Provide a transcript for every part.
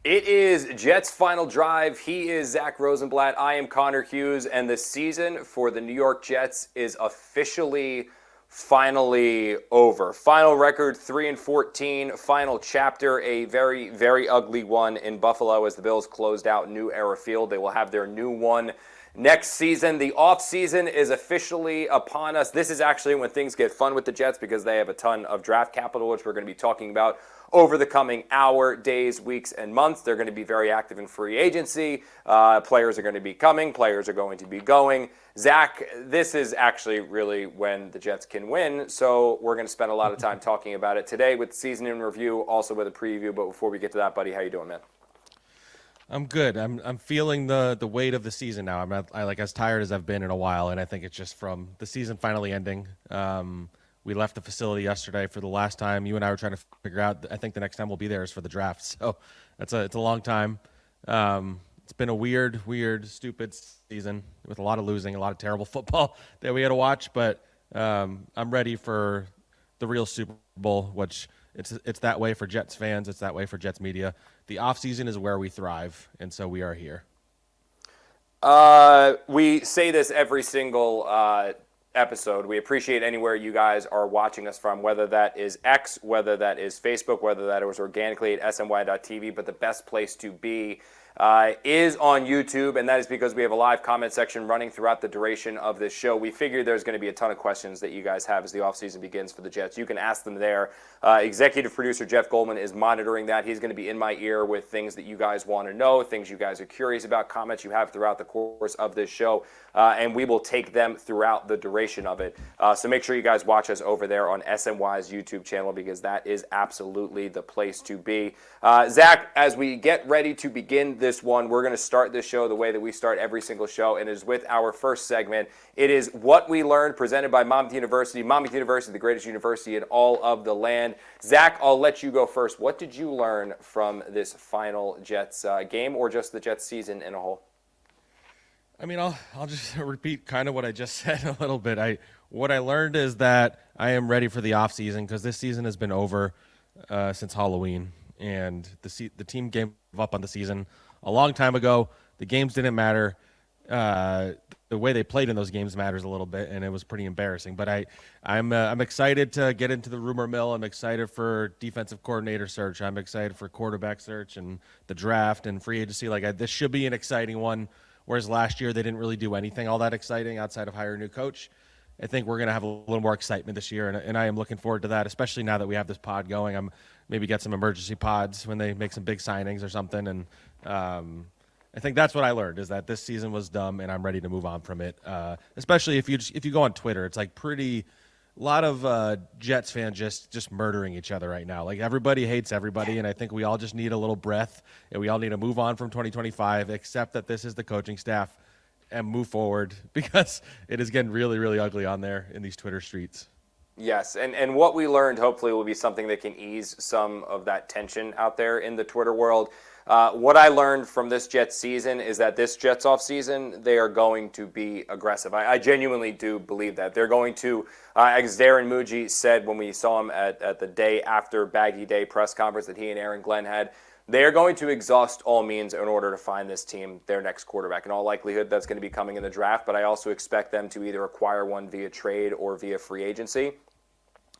It is Jets' final drive. He is Zack Rosenblatt. I am Connor Hughes, and the season for the New York Jets is officially, finally over. Final record 3-14. Final chapter, a very, very ugly one in Buffalo as the Bills closed out New Era Field. They will have their new one next season. The offseason is officially upon us. This is actually when things get fun with the Jets because they have a ton of draft capital, which we're going to be talking about over the coming hour, days, weeks, and months. They're going to be very active in free agency. Players are going to be coming. Players are going to be going. Zack, this is actually really when the Jets can win, so we're going to spend a lot of time talking about it today with season in review, also with a preview. But before we get to that, buddy, how you doing, man? I'm good. I'm feeling the weight of the season now. I'm not, I like as tired as I've been in a while, and I think it's just from the season finally ending. We left the facility yesterday for the last time. You and I were trying to figure out. I think the next time we'll be there is for the draft. So it's a long time. It's been a weird, stupid season with a lot of losing, a lot of terrible football that we had to watch. But I'm ready for the real Super Bowl, which it's that way for Jets fans. It's that way for Jets media. The offseason is where we thrive, and so we are here. We say this every single episode. We appreciate anywhere you guys are watching us from, whether that is X, whether that is Facebook, whether that was organically at sny.tv. But the best place to be is on YouTube, and that is because we have a live comment section running throughout the duration of this show. We figure there's going to be a ton of questions that you guys have as the offseason begins for the Jets. You can ask them there. Executive producer Jeff Goldman is monitoring that. He's going to be in my ear with things that you guys want to know, things you guys are curious about, comments you have throughout the course of this show, and we will take them throughout the duration of it. So make sure you guys watch us over there on SNY's YouTube channel because that is absolutely the place to be. Zack, as we get ready to begin this one, we're going to start this show the way that we start every single show, and it is with our first segment. It is What We Learned, presented by Monmouth University. Monmouth University, the greatest university in all of the land. Zack, I'll let you go first. What did you learn from this final Jets game, or just the Jets season in a whole? I mean, I'll just repeat kind of what I just said a little bit. What I learned is that I am ready for the offseason because this season has been over since Halloween, and the team gave up on the season a long time ago. The games didn't matter. The way they played in those games matters a little bit, and it was pretty embarrassing. But I'm excited to get into the rumor mill. I'm excited for defensive coordinator search. I'm excited for quarterback search and the draft and free agency. This should be an exciting one. Whereas last year they didn't really do anything all that exciting outside of hire a new coach. I think we're going to have a little more excitement this year, and I am looking forward to that, especially now that we have this pod going. I'm maybe get some emergency pods when they make some big signings or something. And I think that's what I learned is that this season was dumb, and I'm ready to move on from it. Especially if you go on Twitter, it's a lot of Jets fans just murdering each other right now. Like everybody hates everybody, and I think we all just need a little breath, and we all need to move on from 2025, accept that this is the coaching staff, and move forward because it is getting really, really ugly on there in these Twitter streets. Yes, and what we learned hopefully will be something that can ease some of that tension out there in the Twitter world. What I learned from this Jets season is that this Jets offseason, they are going to be aggressive. I genuinely do believe that. They're going to, as Darren Muji said when we saw him at the day after Baggy Day press conference that he and Aaron Glenn had, they are going to exhaust all means in order to find this team their next quarterback. In all likelihood, that's going to be coming in the draft, but I also expect them to either acquire one via trade or via free agency.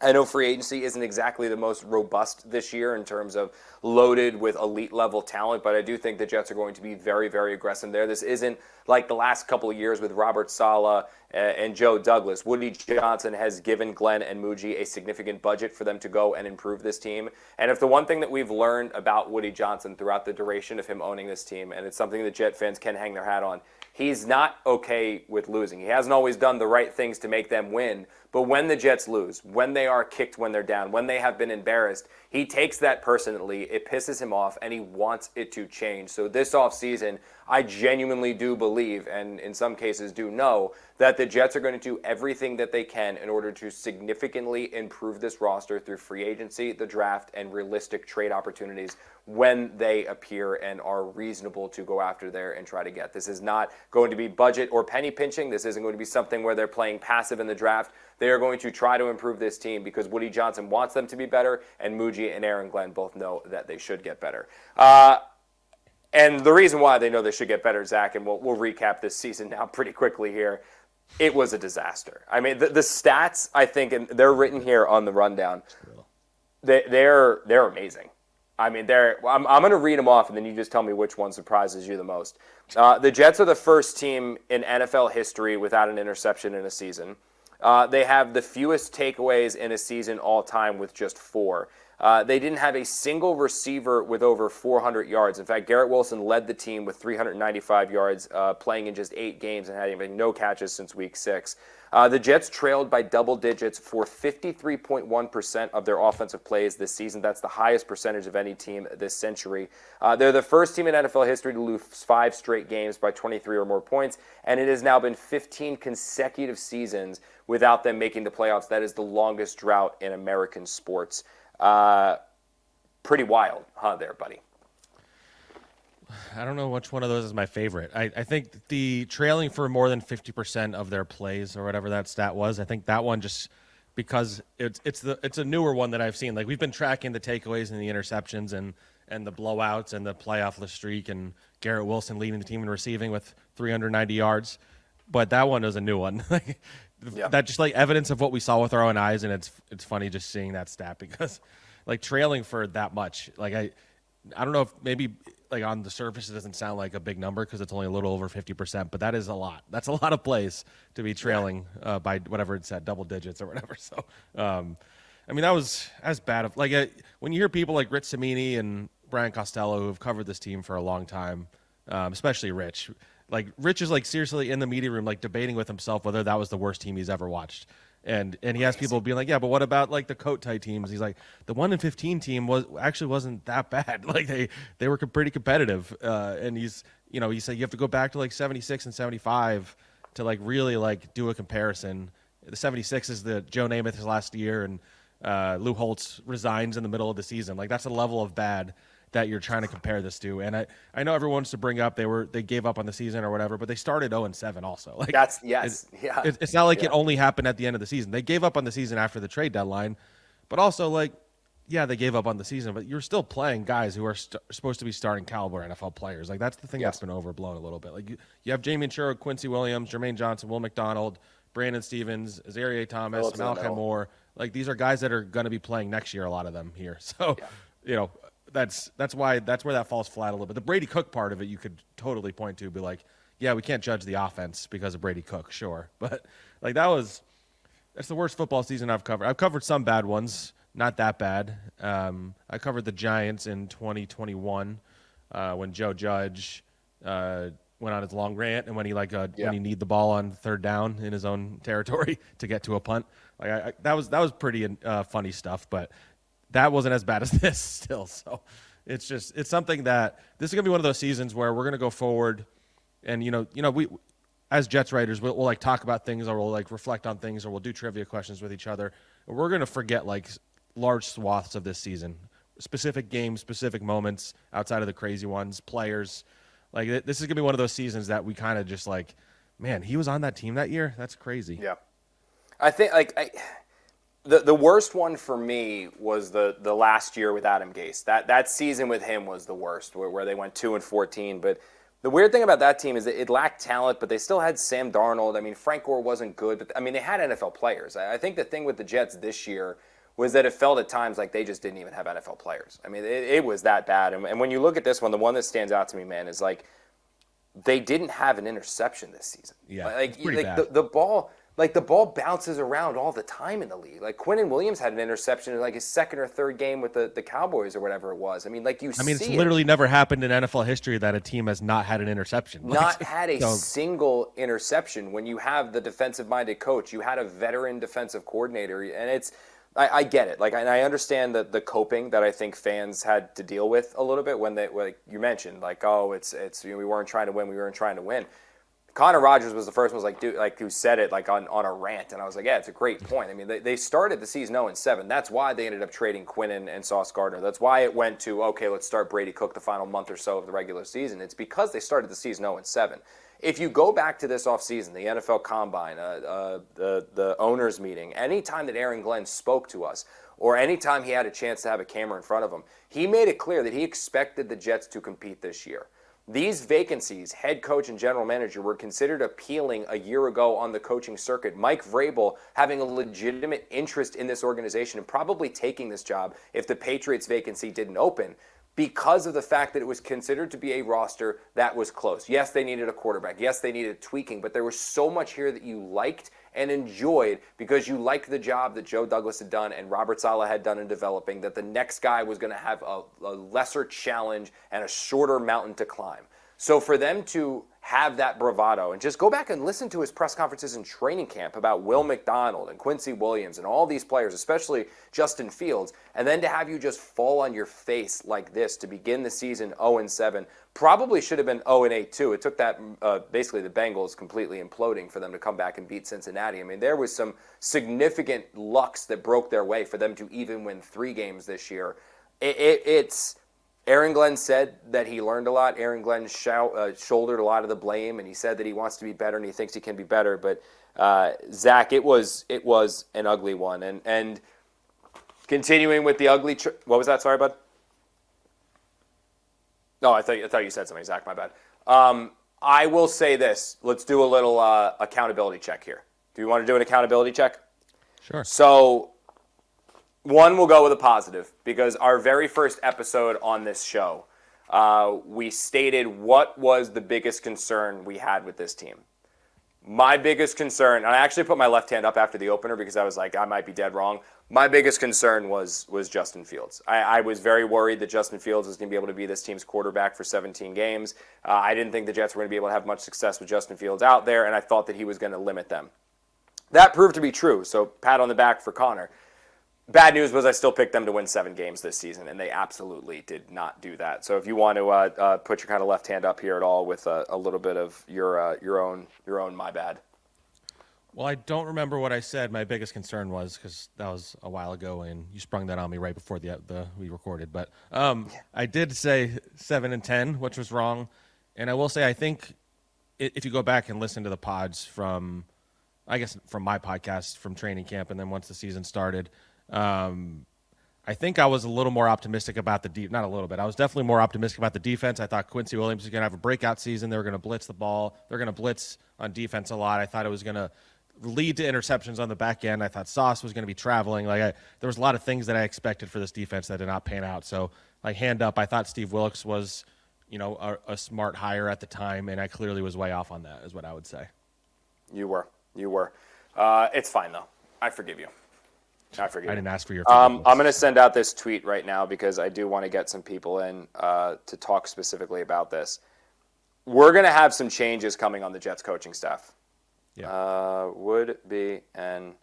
I know free agency isn't exactly the most robust this year in terms of loaded with elite level talent, but I do think the Jets are going to be very, very aggressive there. This isn't like the last couple of years with Robert Saleh and Joe Douglas. Woody Johnson has given Glenn and Muji a significant budget for them to go and improve this team. And if the one thing that we've learned about Woody Johnson throughout the duration of him owning this team, and it's something that Jet fans can hang their hat on, he's not okay with losing. He hasn't always done the right things to make them win. But when the Jets lose, when they are kicked when they're down, when they have been embarrassed, he takes that personally. It pisses him off, and he wants it to change. So this offseason, I genuinely do believe, and in some cases do know, that the Jets are going to do everything that they can in order to significantly improve this roster through free agency, the draft, and realistic trade opportunities when they appear and are reasonable to go after there and try to get. This is not going to be budget or penny pinching. This isn't going to be something where they're playing passive in the draft. They are going to try to improve this team because Woody Johnson wants them to be better, and Muji and Aaron Glenn both know that they should get better. And the reason why they know they should get better, Zach, and we'll recap this season now pretty quickly here. It was a disaster. I mean, the stats, I think, and they're written here on the rundown. They're amazing. I mean, I'm going to read them off, and then you just tell me which one surprises you the most. The Jets are the first team in NFL history without an interception in a season. They have the fewest takeaways in a season all time with just 4. They didn't have a single receiver with over 400 yards. In fact, Garrett Wilson led the team with 395 yards, playing in just 8 games and having no catches since week 6. The Jets trailed by double digits for 53.1% of their offensive plays this season. That's the highest percentage of any team this century. They're the first team in NFL history to lose 5 straight games by 23 or more points, and it has now been 15 consecutive seasons without them making the playoffs. That is the longest drought in American sports. Pretty wild, huh, there, buddy? I don't know which one of those is my favorite. I think the trailing for more than 50% of their plays or whatever that stat was, I think that one just because it's a newer one that I've seen. Like, we've been tracking the takeaways and the interceptions and the blowouts and the playoff streak and Garrett Wilson leading the team in receiving with 390 yards. But that one is a new one. That just like evidence of what we saw with our own eyes, and it's funny just seeing that stat because like trailing for that much, like I don't know if maybe like on the surface it doesn't sound like a big number because it's only a little over 50%, but that is a lot. That's a lot of plays to be trailing by whatever it said, double digits or whatever. So, I mean, that was as bad of like when you hear people like Rich Cimini and Brian Costello who have covered this team for a long time, especially Rich. Like Rich is like seriously in the media room, like debating with himself whether that was the worst team he's ever watched. And he has people being like, yeah, but what about like the coat tie teams? He's like, the 1-15 team wasn't that bad. Like they were pretty competitive. And he said you have to go back to like 76 and 75 to like really like do a comparison. The 76 is the Joe Namath's last year, and Lou Holtz resigns in the middle of the season. Like that's a level of bad that you're trying to compare this to. And I know everyone wants to bring up they gave up on the season or whatever, but they started 0-7 also. Like that's yes, yeah. It's not like it only happened at the end of the season. They gave up on the season after the trade deadline, but also like, yeah, they gave up on the season, but you're still playing guys who are supposed to be starting caliber NFL players. Like that's the thing that's been overblown a little bit. Like you have Jamie Chiro, Quincy Williams, Jermaine Johnson, Will McDonald, Brandon Stevens, Azaria Thomas, Malachi Moore. Like these are guys that are going to be playing next year. A lot of them here. So, that's where that falls flat a little bit. The Brady Cook part of it, you could totally point to, be like, yeah, we can't judge the offense because of Brady Cook, sure, but like that's the worst football season I've covered. I've covered some bad ones, not that bad. I covered the Giants in 2021 when Joe Judge went on his long rant and when he when he needed the ball on third down in his own territory to get to a punt. Like that was pretty funny stuff, but that wasn't as bad as this still. So it's something that this is going to be one of those seasons where we're going to go forward and, we, as Jets writers, we'll like talk about things or we'll like reflect on things or we'll do trivia questions with each other. And we're going to forget like large swaths of this season, specific games, specific moments outside of the crazy ones, players. Like this is going to be one of those seasons that we kind of just like, man, he was on that team that year. That's crazy. Yeah. I think the worst one for me was the last year with Adam Gase. That season with him was the worst, where they went 2-14. But the weird thing about that team is that it lacked talent, but they still had Sam Darnold. I mean, Frank Gore wasn't good, but I mean they had NFL players. I think the thing with the Jets this year was that it felt at times like they just didn't even have NFL players. I mean, it was that bad. And when you look at this one, the one that stands out to me, man, is like they didn't have an interception this season. Yeah, like bad. the ball. Like, the ball bounces around all the time in the league. Like, Quinnen Williams had an interception in, like, his second or third game with the Cowboys or whatever it was. I mean, like, it's literally never happened in NFL history that a team has not had an interception. Not had a single interception when you have the defensive-minded coach. You had a veteran defensive coordinator. And I get it. Like, and I understand the coping that I think fans had to deal with a little bit when like you mentioned, like, oh, it's we weren't trying to win, we weren't trying to win. Connor Rogers was the first one, who said it like on a rant, and I was like, yeah, it's a great point. I mean, they started the season 0-7. That's why they ended up trading Quinnen and Sauce Gardner. That's why it went to, okay, let's start Brady Cook the final month or so of the regular season. It's because they started the season 0-7. If you go back to this offseason, the NFL Combine, the owners meeting, any time that Aaron Glenn spoke to us, or any time he had a chance to have a camera in front of him, he made it clear that he expected the Jets to compete this year. These vacancies, head coach and general manager, were considered appealing a year ago on the coaching circuit. Mike Vrabel having a legitimate interest in this organization and probably taking this job if the Patriots vacancy didn't open, because of the fact that it was considered to be a roster that was close. Yes, they needed a quarterback. Yes, they needed tweaking, but there was so much here that you liked and enjoyed because you liked the job that Joe Douglas had done and Robert Saleh had done in developing, that the next guy was going to have a lesser challenge and a shorter mountain to climb. So for them to have that bravado, and just go back and listen to his press conferences in training camp about Will McDonald and Quincy Williams and all these players, especially Justin Fields, and then to have you just fall on your face like this to begin the season 0-7, probably should have been 0-8 too. It took that basically the Bengals completely imploding for them to come back and beat Cincinnati. I mean, there was some significant lucks that broke their way for them to even win 3 games this year. It's Aaron Glenn said that he learned a lot. Aaron Glenn shouldered a lot of the blame, and he said that he wants to be better and he thinks he can be better. But Zack, it was an ugly one. And continuing with the ugly, what was that? Sorry, bud. No, I thought you said something, Zack. My bad. I will say this. Let's do a little accountability check here. Do you want to do an accountability check? Sure. So, one, we'll go with a positive, because our very first episode on this show, we stated what was the biggest concern we had with this team. My biggest concern, and I actually put my left hand up after the opener because I was like, I might be dead wrong. My biggest concern was Justin Fields. I was very worried that Justin Fields was going to be able to be this team's quarterback for 17 games. I didn't think the Jets were going to be able to have much success with Justin Fields out there, and I thought that he was going to limit them. That proved to be true, so pat on the back for Connor. Bad news was I still picked them to win 7 games this season, and they absolutely did not do that. So if you want to put your kind of left hand up here at all with a little bit of your own my bad. Well, I don't remember what I said my biggest concern was, because that was a while ago, and you sprung that on me right before we recorded. But I did say 7-10, which was wrong. And I will say, I think if you go back and listen to the pods from my podcast from training camp, and then once the season started, I think I was a little more optimistic about not a little bit. I was definitely more optimistic about the defense. I thought Quincy Williams was going to have a breakout season. They were going to blitz the ball. They're going to blitz on defense a lot. I thought it was going to lead to interceptions on the back end. I thought Sauce was going to be traveling. There was a lot of things that I expected for this defense that did not pan out. So, hand up, I thought Steve Wilkes was, a smart hire at the time, and I clearly was way off on that, is what I would say. You were. It's fine though. I forgive you. I didn't ask for your I'm going to send out this tweet right now because I do want to get some people in to talk specifically about this. We're going to have some changes coming on the Jets coaching staff. Yeah. Would be an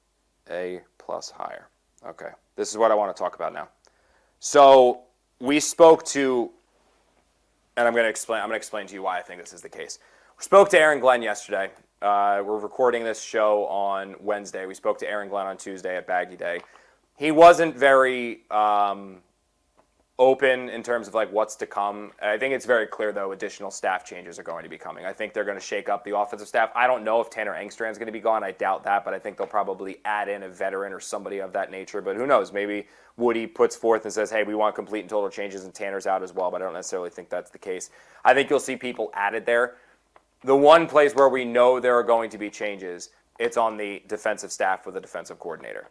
A+ hire. Okay. This is what I want to talk about now. So we spoke to, and I'm going to explain to you why I think this is the case. We spoke to Aaron Glenn yesterday. We're recording this show on Wednesday. We spoke to Aaron Glenn on Tuesday at Baggy Day. He wasn't very open in terms of what's to come. I think it's very clear, though, additional staff changes are going to be coming. I think they're going to shake up the offensive staff. I don't know if Tanner Engstrand's going to be gone. I doubt that, but I think they'll probably add in a veteran or somebody of that nature. But who knows? Maybe Woody puts forth and says, hey, we want complete and total changes, and Tanner's out as well, but I don't necessarily think that's the case. I think you'll see people added there. The one place where we know there are going to be changes, it's on the defensive staff with a defensive coordinator.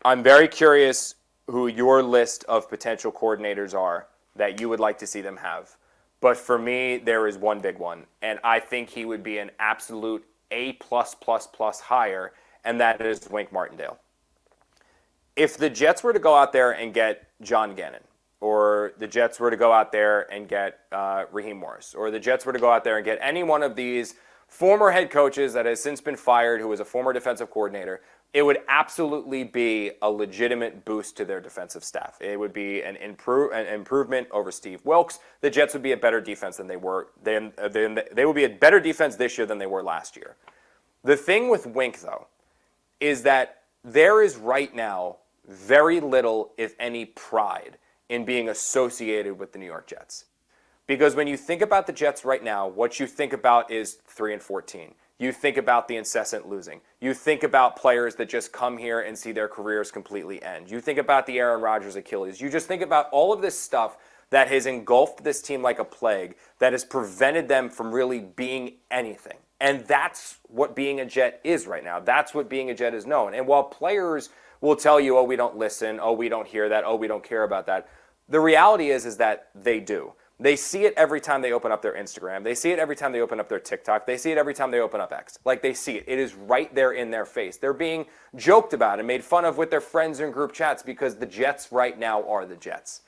I'm very curious who your list of potential coordinators are that you would like to see them have. But for me, there is one big one, and I think he would be an absolute A+++ hire, and that is Wink Martindale. If the Jets were to go out there and get John Gannon, or the Jets were to go out there and get Raheem Morris, or the Jets were to go out there and get any one of these former head coaches that has since been fired who was a former defensive coordinator, it would absolutely be a legitimate boost to their defensive staff. It would be an improvement over Steve Wilkes. The Jets would be a better defense than they were. They would be a better defense this year than they were last year. The thing with Wink, though, is that there is right now very little, if any, pride in being associated with the New York Jets. Because when you think about the Jets right now, what you think about is 3-14. You think about the incessant losing. You think about players that just come here and see their careers completely end. You think about the Aaron Rodgers Achilles. You just think about all of this stuff that has engulfed this team like a plague, that has prevented them from really being anything. And that's what being a Jet is right now. That's what being a Jet is known. And while players will tell you, oh, we don't listen, oh, we don't hear that, oh, we don't care about that, the reality is that they do. They see it every time they open up their Instagram. They see it every time they open up their TikTok. They see it every time they open up X. Like, they see it. It is right there in their face. They're being joked about and made fun of with their friends in group chats because the Jets right now are the Jets.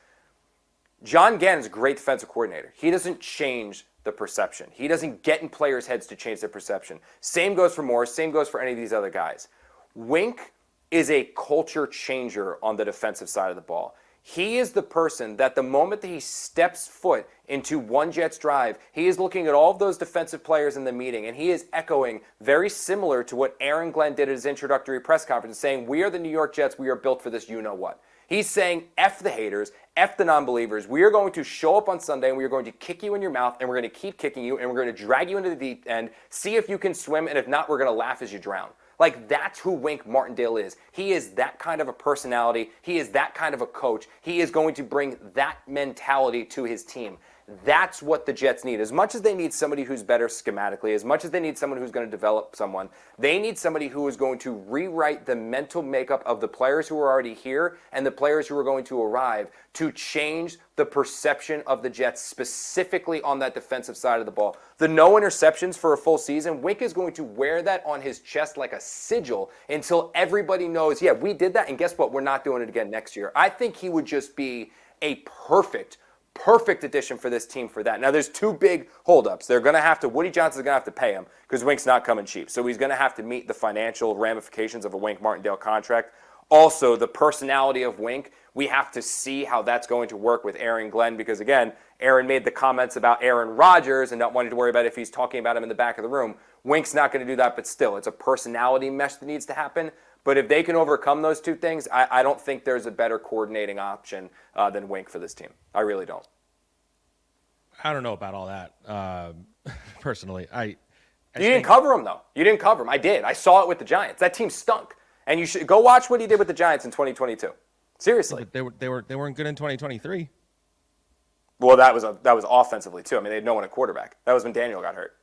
John Gannon's a great defensive coordinator. He doesn't change the perception. He doesn't get in players' heads to change their perception. Same goes for Morris. Same goes for any of these other guys. Wink is a culture changer on the defensive side of the ball. He is the person that the moment that he steps foot into one Jets drive, he is looking at all of those defensive players in the meeting, and he is echoing very similar to what Aaron Glenn did at his introductory press conference, saying, we are the New York Jets, we are built for this you-know-what. He's saying, F the haters, F the non-believers. We are going to show up on Sunday, and we are going to kick you in your mouth, and we're going to keep kicking you, and we're going to drag you into the deep end, see if you can swim, and if not, we're going to laugh as you drown. Like, that's who Wink Martindale is. He is that kind of a personality. He is that kind of a coach. He is going to bring that mentality to his team. That's what the Jets need. As much as they need somebody who's better schematically, as much as they need someone who's going to develop someone, they need somebody who is going to rewrite the mental makeup of the players who are already here and the players who are going to arrive to change the perception of the Jets, specifically on that defensive side of the ball. The no interceptions for a full season, Wink is going to wear that on his chest like a sigil until everybody knows, yeah, we did that, and guess what? We're not doing it again next year. I think he would just be a perfect addition for this team for that. Now, there's two big holdups. They're going to have to, Woody Johnson's going to have to pay him because Wink's not coming cheap. So he's going to have to meet the financial ramifications of a Wink Martindale contract. Also, the personality of Wink, we have to see how that's going to work with Aaron Glenn because, again, Aaron made the comments about Aaron Rodgers and not wanting to worry about if he's talking about him in the back of the room. Wink's not going to do that, but still, it's a personality mesh that needs to happen. But if they can overcome those two things, I don't think there's a better coordinating option than Wink for this team. I really don't. I don't know about all that, personally. You didn't cover him, though. You didn't cover him. I did. I saw it with the Giants. That team stunk. And you should go watch what he did with the Giants in 2022. Seriously. But they weren't good in 2023. Well, that was offensively, too. I mean, they had no one at quarterback. That was when Daniel got hurt.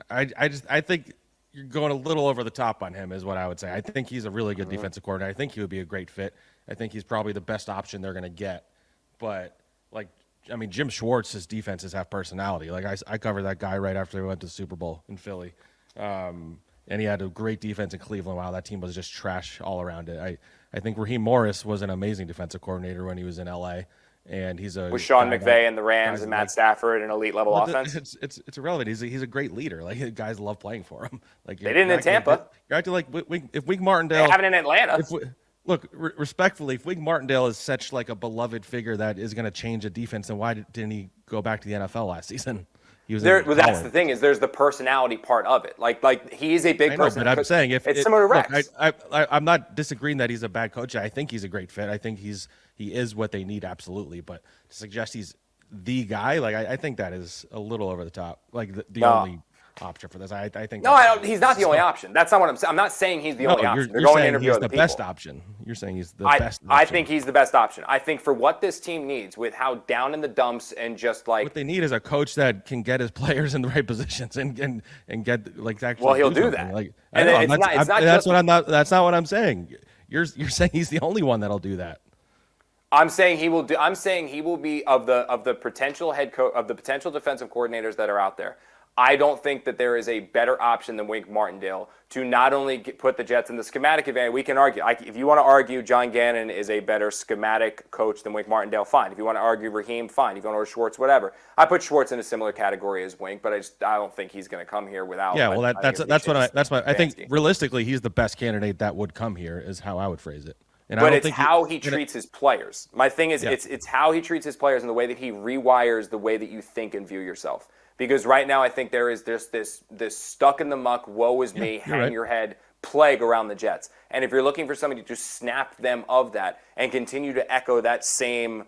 I think you're going a little over the top on him is what I would say. I think he's a really good defensive coordinator. I think he would be a great fit. I think he's probably the best option they're going to get. But, Jim Schwartz's defenses have personality. I covered that guy right after he went to the Super Bowl in Philly. And he had a great defense in Cleveland. Wow, that team was just trash all around it. I think Raheem Morris was an amazing defensive coordinator when he was in L.A., and he's a with Sean McVay and the Rams and Matt Stafford and elite level offense. It's irrelevant. He's a great leader. Guys love playing for him. They didn't in Tampa. You're acting like if Wink Martindale. They have it in Atlanta. Respectfully, if Wink Martindale is such a beloved figure that is going to change a defense, then why didn't he go back to the NFL last season? He was there. Well, that's the thing is there's the personality part of it. He is a big person. But I'm saying it's similar to Rex. I'm not disagreeing that he's a bad coach. I think he's a great fit. I think he is what they need absolutely. But to suggest he's the guy, I think that is a little over the top. The only option for this. I think he's not the only option. That's not what I'm saying. I'm not saying he's the only option. They're going to interview other people. Best option. You're saying he's the best option. I think he's the best option. I think for what this team needs, with how down in the dumps and just what they need is a coach that can get his players in the right positions and get actually. Well, he'll do that. That's not what I'm saying. You're saying he's the only one that'll do that. I'm saying he will do. I'm saying he will be of the potential head coach of the potential defensive coordinators that are out there. I don't think that there is a better option than Wink Martindale to not only put the Jets in the schematic advantage. We can argue. If you want to argue John Gannon is a better schematic coach than Wink Martindale, fine. If you want to argue Raheem, fine. If you want to argue Schwartz, whatever. I put Schwartz in a similar category as Wink, but I don't think he's going to come here without. Yeah, well, I think realistically he's the best candidate that would come here is how I would phrase it. But it's how he treats his players. My thing is, it's how he treats his players and the way that he rewires the way that you think and view yourself. Because right now, I think there is this stuck in the muck, woe is me, hang your head plague around the Jets. And if you're looking for somebody to snap them of that and continue to echo that same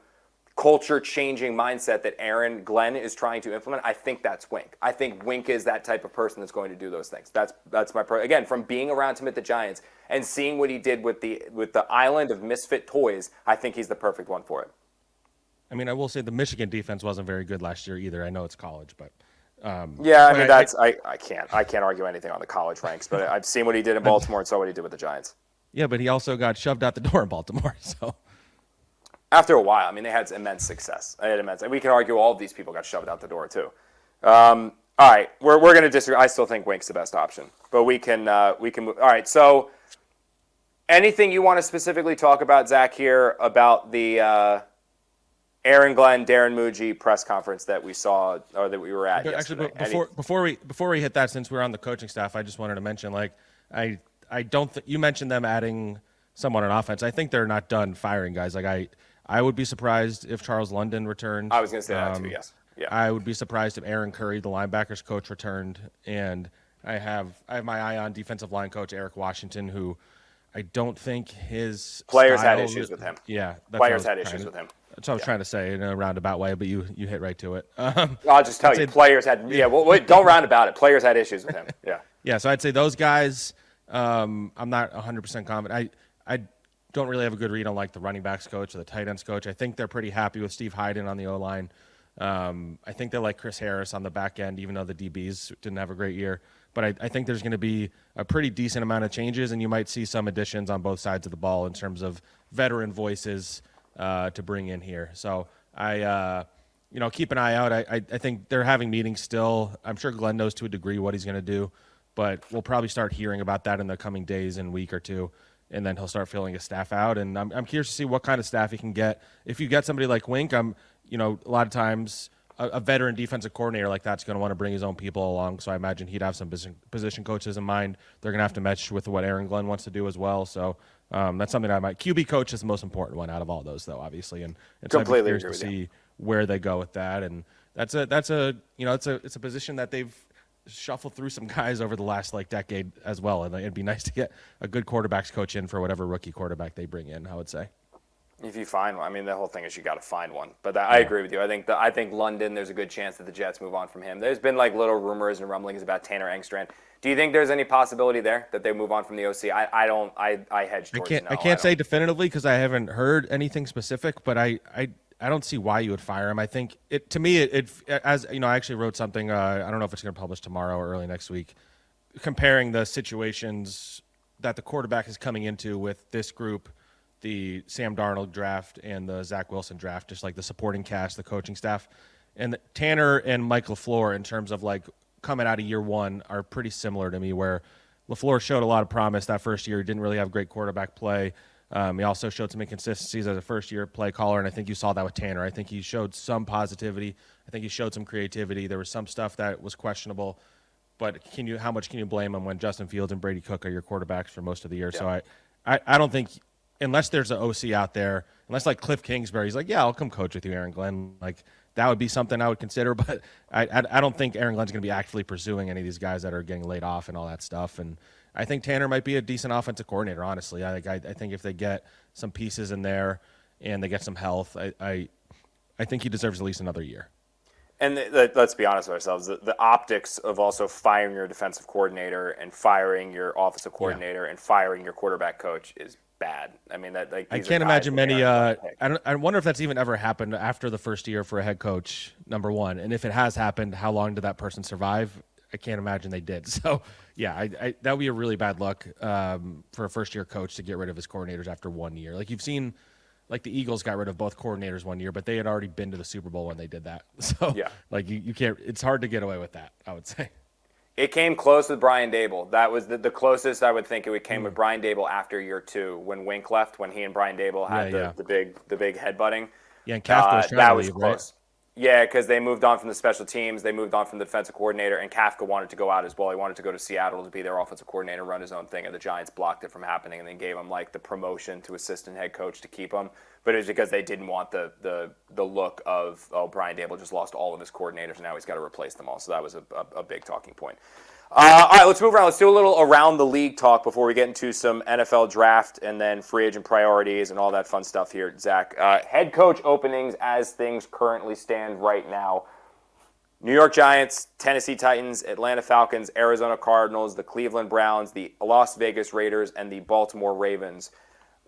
culture-changing mindset that Aaron Glenn is trying to implement, I think that's Wink. I think Wink is that type of person that's going to do those things. That's my again, from being around him at the Giants and seeing what he did with the island of misfit toys, I think he's the perfect one for it. I mean, I will say the Michigan defense wasn't very good last year either. I know it's college, but Yeah, I but mean I can't argue anything on the college ranks, but I've seen what he did in but Baltimore and saw what he did with the Giants. yeah, but he also got shoved out the door in Baltimore. So After a while, I mean, they had immense success. And we can argue all of these people got shoved out the door too. All right, we're going to disagree. I still think Wink's the best option, but we can move. All right, so anything you want to specifically talk about, Zach, here about the Aaron Glenn, Darren Muji press conference that we saw or that we were at yesterday? Actually, before we hit that, since we're on the coaching staff, I just wanted to mention, like, I don't you mentioned them adding someone on offense. I think they're not done firing guys. Like I would be surprised if Charles London returned. I was going to say that too. Yes. Yeah. I would be surprised if Aaron Curry, the linebackers coach, returned. And I have my eye on defensive line coach Eric Washington, who I don't think his players style, had issues with him. Yeah, players had issues with him. That's what I was trying to say in a roundabout way, but you hit right to it. I'll just tell you, players had. Yeah, well, wait, don't round about it. Players had issues with him. Yeah. Yeah, so I'd say those guys. I'm not 100% confident. I don't really have a good read on like the running backs coach or the tight ends coach. I think they're pretty happy with Steve Hyden on the O line. I think they like Chris Harris on the back end, even though the DBs didn't have a great year. But I think there's going to be a pretty decent amount of changes, and you might see some additions on both sides of the ball in terms of veteran voices to bring in here. So I keep an eye out. I think they're having meetings still. I'm sure Glenn knows to a degree what he's going to do, but we'll probably start hearing about that in the coming days and week or two, and then he'll start filling his staff out. And I'm curious to see what kind of staff he can get. If you get somebody like Wink, a lot of times a veteran defensive coordinator like that's going to want to bring his own people along. So I imagine he'd have some position coaches in mind. They're going to have to mesh with what Aaron Glenn wants to do as well. So that's something I might. QB coach is the most important one out of all those, though, obviously. And so I'm curious to see where they go with that. And it's a position that they've shuffled through some guys over the last decade as well. And it'd be nice to get a good quarterbacks coach in for whatever rookie quarterback they bring in, I would say. If you find one, I mean, the whole thing is you got to find one. But I agree with you. I think London. There's a good chance that the Jets move on from him. There's been little rumors and rumblings about Tanner Engstrand. Do you think there's any possibility there that they move on from the OC? I don't. I hedge towards no. I can't say definitively because I haven't heard anything specific. But I don't see why you would fire him. I think to me as I actually wrote something. I don't know if it's going to publish tomorrow or early next week, comparing the situations that the quarterback is coming into with this group, the Sam Darnold draft and the Zach Wilson draft, just like the supporting cast, the coaching staff. And Tanner and Mike LaFleur, in terms of coming out of year one, are pretty similar to me, where LaFleur showed a lot of promise that first year. He didn't really have great quarterback play. He also showed some inconsistencies as a first-year play caller, and I think you saw that with Tanner. I think he showed some positivity. I think he showed some creativity. There was some stuff that was questionable, but how much can you blame him when Justin Fields and Brady Cook are your quarterbacks for most of the year? Yeah. So I don't think – unless there's an OC out there, unless Cliff Kingsbury's yeah, I'll come coach with you, Aaron Glenn. That would be something I would consider, but I don't think Aaron Glenn's going to be actively pursuing any of these guys that are getting laid off and all that stuff. And I think Tanner might be a decent offensive coordinator, honestly. I think if they get some pieces in there and they get some health, I think he deserves at least another year. And let's be honest with ourselves, the optics of also firing your defensive coordinator and firing your offensive coordinator and firing your quarterback coach is bad. I mean, I can't imagine many. I wonder if that's even ever happened after the first year for a head coach, number one. And if it has happened, how long did that person survive? I can't imagine they did. So, yeah, that would be a really bad luck for a first-year coach to get rid of his coordinators after 1 year. You've seen, the Eagles got rid of both coordinators 1 year, but they had already been to the Super Bowl when they did that. So, you can't. It's hard to get away with that, I would say. It came close with Brian Dable. That was the closest I would think it came with Brian Dable after year two when Wink left, when he and Brian Dable had the big headbutting. Yeah, and Kafka was trying to leave, close. Right? Yeah, because they moved on from the special teams, they moved on from the defensive coordinator, and Kafka wanted to go out as well. He wanted to go to Seattle to be their offensive coordinator, run his own thing, and the Giants blocked it from happening, and then gave him the promotion to assistant head coach to keep him. But it was because they didn't want the look of, Brian Dable just lost all of his coordinators, and now he's got to replace them all. So that was a big talking point. All right, let's move around. Let's do a little around the league talk before we get into some NFL draft and then free agent priorities and all that fun stuff here, Zach. Head coach openings as things currently stand right now. New York Giants, Tennessee Titans, Atlanta Falcons, Arizona Cardinals, the Cleveland Browns, the Las Vegas Raiders, and the Baltimore Ravens.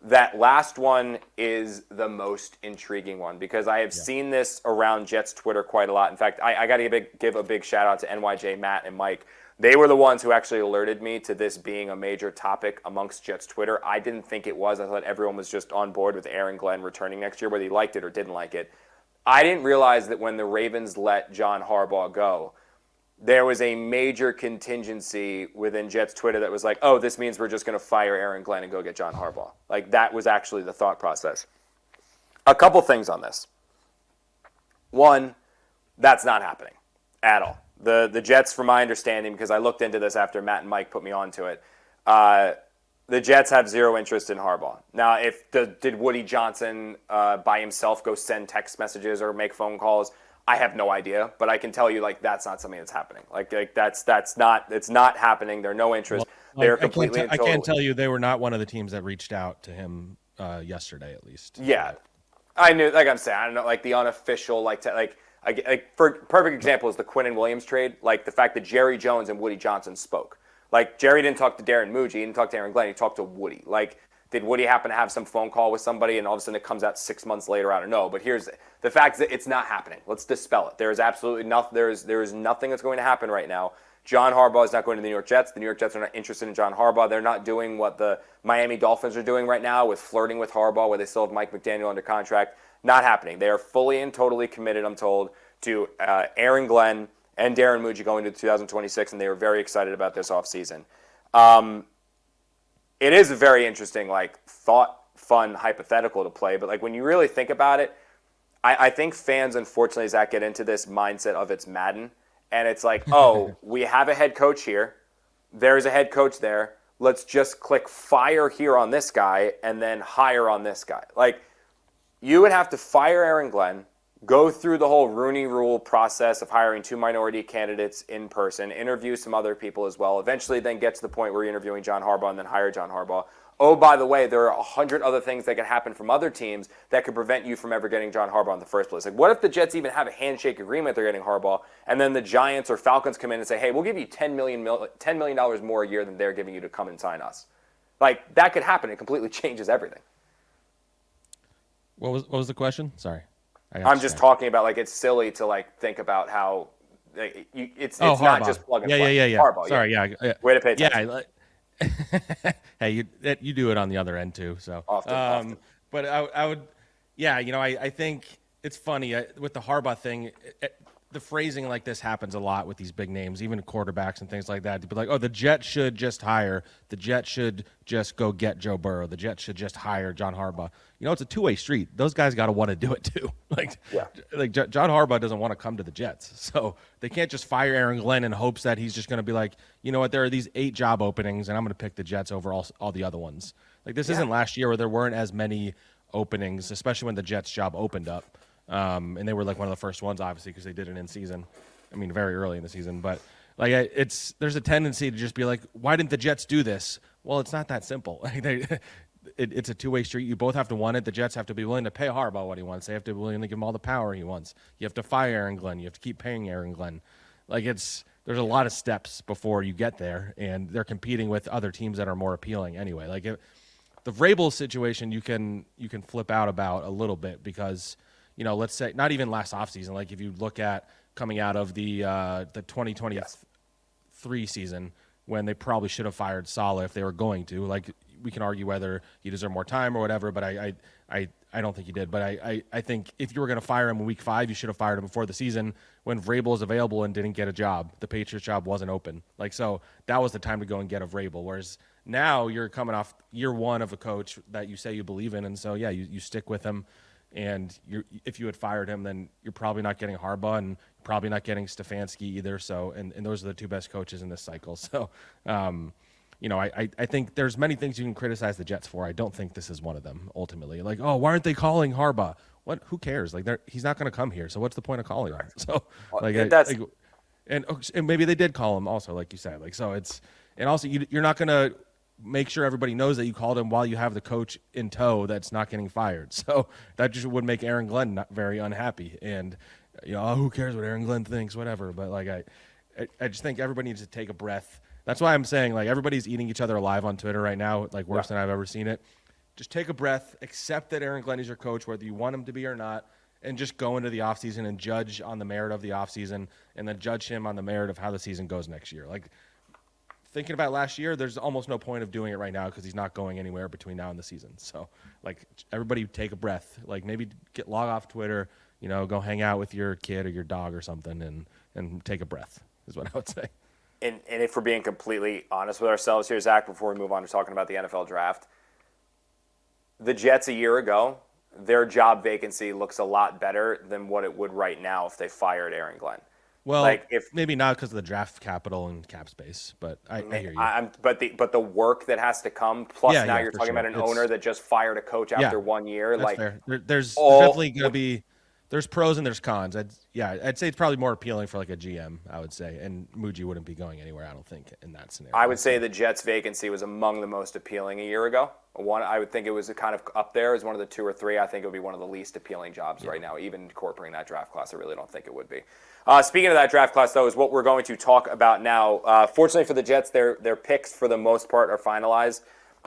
that last one is the most intriguing one because I have seen this around Jets Twitter quite a lot. In fact, I got to give a big shout out to NYJ, Matt, and Mike. They were the ones who actually alerted me to this being a major topic amongst Jets Twitter. I didn't think it was. I thought everyone was just on board with Aaron Glenn returning next year, whether he liked it or didn't like it. I didn't realize that when the Ravens let John Harbaugh go, there was a major contingency within Jets Twitter that was like, oh, this means we're just going to fire Aaron Glenn and go get John Harbaugh. Like, that was actually the thought process. A couple things on this. One, that's not happening at all. The Jets, from my understanding, because I looked into this after Matt and Mike put me onto it, the Jets have zero interest in Harbaugh. Now, did Woody Johnson by himself go send text messages or make phone calls? I have no idea, but I can tell you, like, that's not something that's happening. Like that's not, it's not happening. There's no interest. Well, They're completely. I can't tell you they were not one of the teams that reached out to him yesterday, at least. Yeah, I knew. Like I'm saying, I don't know, like the unofficial, like for perfect example is the Quinn and Williams trade. Like the fact that Jerry Jones and Woody Johnson spoke. Like Jerry didn't talk to Darren Muji, he didn't talk to Aaron Glenn, he talked to Woody. Like, did Woody happen to have some phone call with somebody and all of a sudden it comes out 6 months later? I don't know. But here's the fact that it's not happening. Let's dispel it. There is absolutely nothing. There is nothing that's going to happen right now. John Harbaugh is not going to the New York Jets. The New York Jets are not interested in John Harbaugh. They're not doing what the Miami Dolphins are doing right now with flirting with Harbaugh, where they still have Mike McDaniel under contract. Not happening. They are fully and totally committed, I'm told, to Aaron Glenn and Darren Muji going to 2026, and they were very excited about this offseason. It is a very interesting, like, thought, fun, hypothetical to play, but like when you really think about it, I think fans, unfortunately, Zack, get into this mindset of it's Madden, and it's like, oh, we have a head coach here, there's a head coach there, let's just click fire here on this guy and then hire on this guy. Like, you would have to fire Aaron Glenn, go through the whole Rooney Rule process of hiring 2 minority candidates in person, interview some other people as well, eventually then get to the point where you're interviewing John Harbaugh and then hire John Harbaugh. Oh, by the way, there are 100 other things that could happen from other teams that could prevent you from ever getting John Harbaugh in the first place. Like, what if the Jets even have a handshake agreement they're getting Harbaugh, and then the Giants or Falcons come in and say, hey, we'll give you $10 million more a year than they're giving you to come and sign us? Like, that could happen. It completely changes everything. What was the question? Sorry. I'm just talking about, like, it's silly to, like, think about how it's not just plug and play. Yeah. Harbaugh, sorry, yeah. Way to pay attention. Hey, you do it on the other end too. So, Often. But I would, yeah. I think it's funny with the Harbaugh thing. The phrasing like this happens a lot with these big names, even quarterbacks and things like that. To be like, oh, the Jets should just hire. The Jets should just go get Joe Burrow. The Jets should just hire John Harbaugh. It's a two-way street. Those guys got to want to do it too. John Harbaugh doesn't want to come to the Jets, so they can't just fire Aaron Glenn in hopes that he's just going to be like, you know what, there are these 8 job openings, and I'm going to pick the Jets over all the other ones. Like, this isn't last year where there weren't as many openings, especially when the Jets job opened up. And they were like one of the first ones, obviously, because they did it in season. I mean, very early in the season. But like, there's a tendency to just be like, why didn't the Jets do this? Well, it's not that simple. It's a two-way street. You both have to want it. The Jets have to be willing to pay Harbaugh what he wants. They have to be willing to give him all the power he wants. You have to fire Aaron Glenn. You have to keep paying Aaron Glenn. Like, there's a lot of steps before you get there, and they're competing with other teams that are more appealing anyway. Like, the Vrabel situation, you can flip out about a little bit because, let's say not even last offseason. Like, if you look at coming out of the 2023 season, when they probably should have fired Saleh if they were going to. Like, we can argue whether he deserved more time or whatever, but I don't think he did. But I think if you were going to fire him in week 5, you should have fired him before the season when Vrabel was available and didn't get a job. The Patriots job wasn't open. Like, so that was the time to go and get a Vrabel. Whereas now you're coming off year 1 of a coach that you say you believe in, and so yeah, you stick with him. And if you had fired him, then you're probably not getting Harbaugh and probably not getting Stefanski either. So, and those are the 2 best coaches in this cycle. So, I think there's many things you can criticize the Jets for. I don't think this is one of them. Ultimately, like, oh, why aren't they calling Harbaugh? What? Who cares? Like, he's not going to come here. So what's the point of calling him? So, like, and maybe they did call him also, like you said. Like, so and also you're not going to make sure everybody knows that you called him while you have the coach in tow that's not getting fired. So that just would make Aaron Glenn not very unhappy. And, who cares what Aaron Glenn thinks, whatever. But, like, I just think everybody needs to take a breath. That's why I'm saying, like, everybody's eating each other alive on Twitter right now, like, worse than I've ever seen it. just take a breath, accept that Aaron Glenn is your coach, whether you want him to be or not, and just go into the offseason and judge on the merit of the offseason and then judge him on the merit of how the season goes next year. Like, thinking about last year, there's almost no point of doing it right now because he's not going anywhere between now and the season. So, like, everybody take a breath. Like, maybe log off Twitter, go hang out with your kid or your dog or something and take a breath is what I would say. And if we're being completely honest with ourselves here, Zach, before we move on to talking about the NFL draft, the Jets a year ago, their job vacancy looks a lot better than what it would right now if they fired Aaron Glenn. Well, maybe not because of the draft capital and cap space, but I hear you. But the work that has to come, plus now you're talking about an owner that just fired a coach after 1 year. That's fair. There's definitely going to be there's pros and there's cons. I'd say it's probably more appealing for like a GM, I would say, and Muji wouldn't be going anywhere, I don't think, in that scenario. I would say the Jets vacancy was among the most appealing a year ago. I would think it was kind of up there as one of the 2 or 3. I think it would be one of the least appealing jobs right now, even incorporating that draft class. I really don't think it would be. Speaking of that draft class, though, is what we're going to talk about now. Fortunately for the Jets, their picks for the most part are finalized,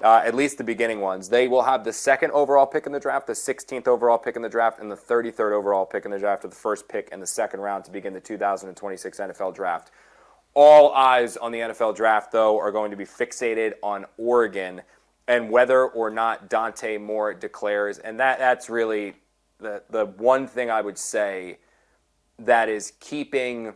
at least the beginning ones. They will have the 2nd overall pick in the draft, the 16th overall pick in the draft, and the 33rd overall pick in the draft, with the first pick in the 2nd round to begin the 2026 NFL draft. All eyes on the NFL draft, though, are going to be fixated on Oregon and whether or not Dante Moore declares. And that's really the one thing I would say that is keeping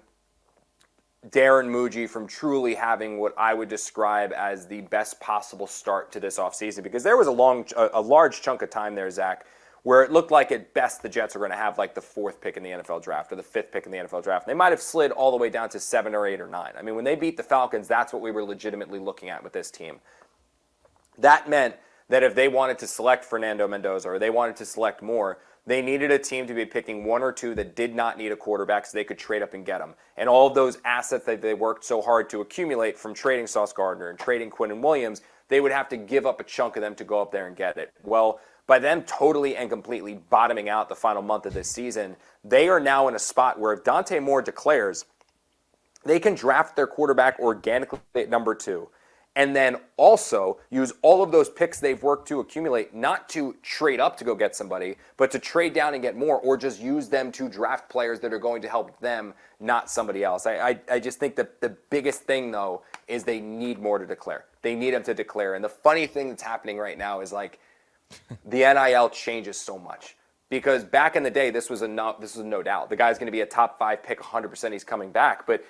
Darren Muji from truly having what I would describe as the best possible start to this offseason. Because there was a large chunk of time there, Zach, where it looked like at best the Jets are going to have like the 4th pick in the NFL draft or the 5th pick in the NFL draft. They might have slid all the way down to 7 or 8 or 9. I mean, when they beat the Falcons, that's what we were legitimately looking at with this team. That meant that if they wanted to select Fernando Mendoza or they wanted to select Moore, they needed a team to be picking 1 or 2 that did not need a quarterback so they could trade up and get them. And all of those assets that they worked so hard to accumulate from trading Sauce Gardner and trading Quinnen Williams, they would have to give up a chunk of them to go up there and get it. Well, by them totally and completely bottoming out the final month of this season, they are now in a spot where if Dante Moore declares, they can draft their quarterback organically at number 2. And then also use all of those picks they've worked to accumulate, not to trade up to go get somebody, but to trade down and get more, or just use them to draft players that are going to help them, not somebody else. I just think that the biggest thing, though, is they need more to declare. They need them to declare. And the funny thing that's happening right now is like the NIL changes so much. Because back in the day, this was no doubt. The guy's going to be a top 5 pick, 100% he's coming back. But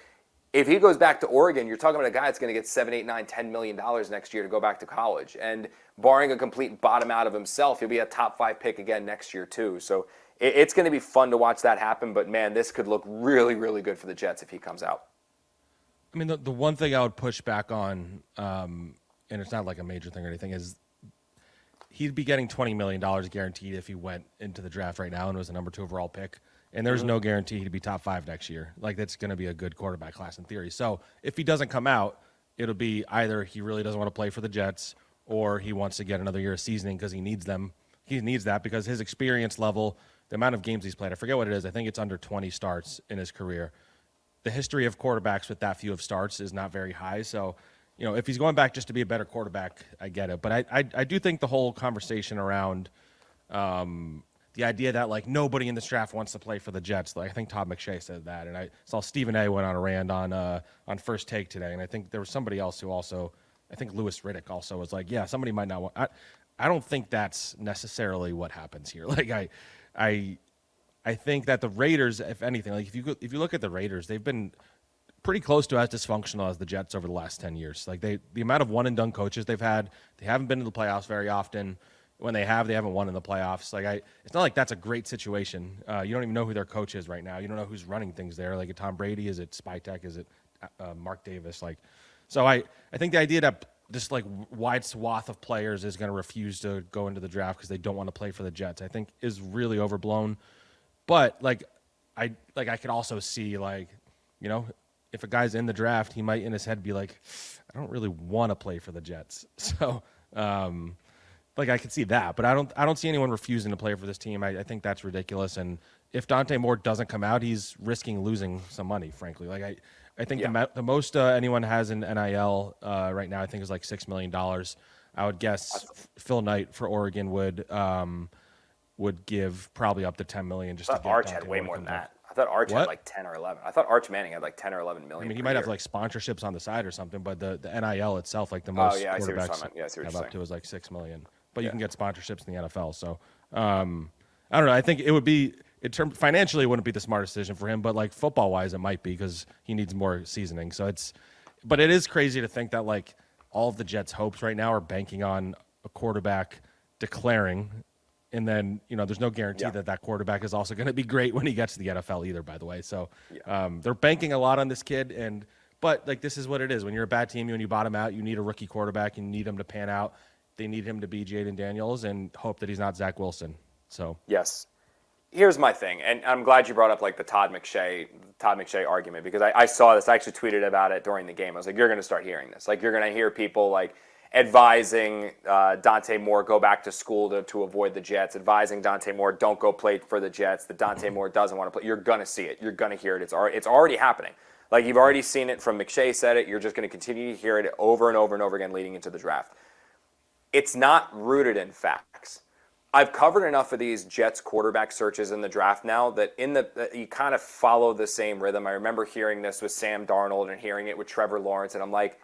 if he goes back to Oregon, you're talking about a guy that's going to get $7, $8, $9, $10 million next year to go back to college. And barring a complete bottom out of himself, he'll be a top 5 pick again next year too. So it's going to be fun to watch that happen. But, man, this could look really, really good for the Jets if he comes out. I mean, the one thing I would push back on, and it's not like a major thing or anything, is he'd be getting $20 million guaranteed if he went into the draft right now and was a number 2 overall pick. And there's no guarantee he'd be top 5 next year. Like, that's going to be a good quarterback class in theory. So if he doesn't come out, it'll be either he really doesn't want to play for the Jets or he wants to get another year of seasoning because he needs them. He needs that because his experience level, the amount of games he's played, I forget what it is. I think it's under 20 starts in his career. The history of quarterbacks with that few of starts is not very high. So, if he's going back just to be a better quarterback, I get it. But I do think the whole conversation around the idea that, like, nobody in this draft wants to play for the Jets. Like, I think Todd McShay said that. And I saw Stephen A. went on a rant on First Take today. And I think there was somebody else who also, I think Louis Riddick also was like, yeah, somebody might not want. I don't think that's necessarily what happens here. Like, I think that the Raiders, if anything, like if you look at the Raiders, they've been pretty close to as dysfunctional as the Jets over the last 10 years. Like, the amount of one-and-done coaches they've had, they haven't been to the playoffs very often. When they haven't won in the playoffs. Like, it's not like that's a great situation. You don't even know who their coach is right now. You don't know who's running things there. Like, Tom Brady, is it Spytek, is it Mark Davis? Like, so I think the idea that this like wide swath of players is going to refuse to go into the draft because they don't want to play for the Jets, I think is really overblown. But I could also see, like, if a guy's in the draft, he might in his head be like, I don't really want to play for the Jets. So. Like, I could see that, but I don't see anyone refusing to play for this team. I think that's ridiculous. And if Dante Moore doesn't come out, he's risking losing some money, frankly. Like, I think the most anyone has in NIL right now, I think, is like $6 million. I would guess Phil Knight for Oregon would give probably up to $10 million just I to thought get Arch Dante had way Moore to more come than back. that. I thought Arch had What? like 10 or 11. I thought Arch Manning had like 10 or 11 I million. mean, he per might year. have like sponsorships on the side or something, but the NIL itself, like the most yeah, I see what you're quarterbacks talking about. Yeah, I see what have you're up to saying. is like $6 million. But you can get sponsorships in the NFL. So I don't know. I think it would be financially, it wouldn't be the smartest decision for him, but like football wise, it might be because he needs more seasoning. So but it is crazy to think that like all of the Jets' hopes right now are banking on a quarterback declaring. And then, there's no guarantee that quarterback is also going to be great when he gets to the NFL either, by the way. So they're banking a lot on this kid. But like, this is what it is. When you're a bad team, when you bottom out, you need a rookie quarterback. You need him to pan out. They need him to be Jaden Daniels and hope that he's not Zach Wilson. So Yes. Here's my thing, and I'm glad you brought up like the Todd McShay argument, because I saw this. I actually tweeted about it during the game. I was like, you're going to start hearing this. Like, you're going to hear people like advising Dante Moore go back to school to avoid the Jets, advising Dante Moore don't go play for the Jets, that Dante Moore doesn't want to play. You're going to see it. You're going to hear it. It's already happening. Like, you've already seen it from McShay said it. You're just going to continue to hear it over and over and over again leading into the draft. It's not rooted in facts. I've covered enough of these Jets quarterback searches in the draft now that you kind of follow the same rhythm. I remember hearing this with Sam Darnold and hearing it with Trevor Lawrence, and I'm like,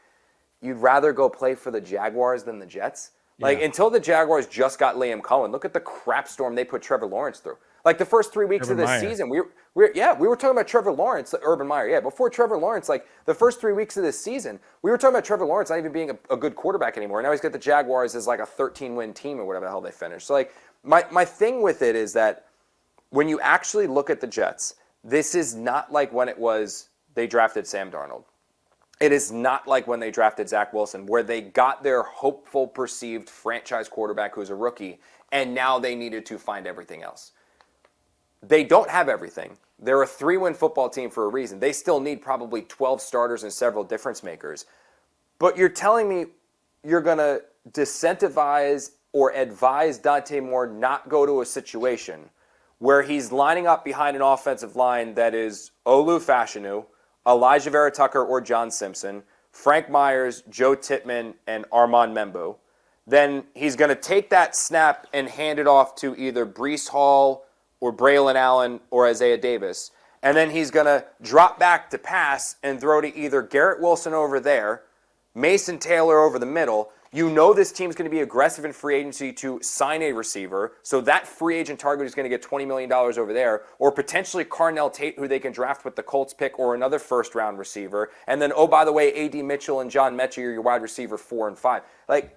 you'd rather go play for the Jaguars than the Jets? Like, until the Jaguars just got Liam Cohen, look at the crap storm they put Trevor Lawrence through. Like, the first 3 weeks Urban of this Meyer. season, we were talking about Trevor Lawrence, Urban Meyer. Yeah, before Trevor Lawrence, like, the first 3 weeks of this season, we were talking about Trevor Lawrence not even being a good quarterback anymore. Now he's got the Jaguars as like a 13-win team or whatever the hell they finished. So, like, my thing with it is that when you actually look at the Jets, this is not like when it was they drafted Sam Darnold. It is not like when they drafted Zach Wilson, where they got their hopeful, perceived franchise quarterback who's a rookie, and now they needed to find everything else. They don't have everything. They're a 3-win football team for a reason. They still need probably 12 starters and several difference makers. But you're telling me you're going to disincentivize or advise Dante Moore not go to a situation where he's lining up behind an offensive line that is Olu Fashanu, Elijah Vera Tucker or John Simpson, Frank Myers, Joe Tippmann, and Armand Membu. Then he's going to take that snap and hand it off to either Breece Hall or Braylon Allen or Isaiah Davis. And then he's going to drop back to pass and throw to either Garrett Wilson over there, Mason Taylor over the middle. You know this team's going to be aggressive in free agency to sign a receiver, so that free agent target is going to get $20 million over there, or potentially Carnell Tate, who they can draft with the Colts pick, or another first-round receiver. And then, oh, by the way, A.D. Mitchell and John Mechie are your wide receiver 4 and 5. Like,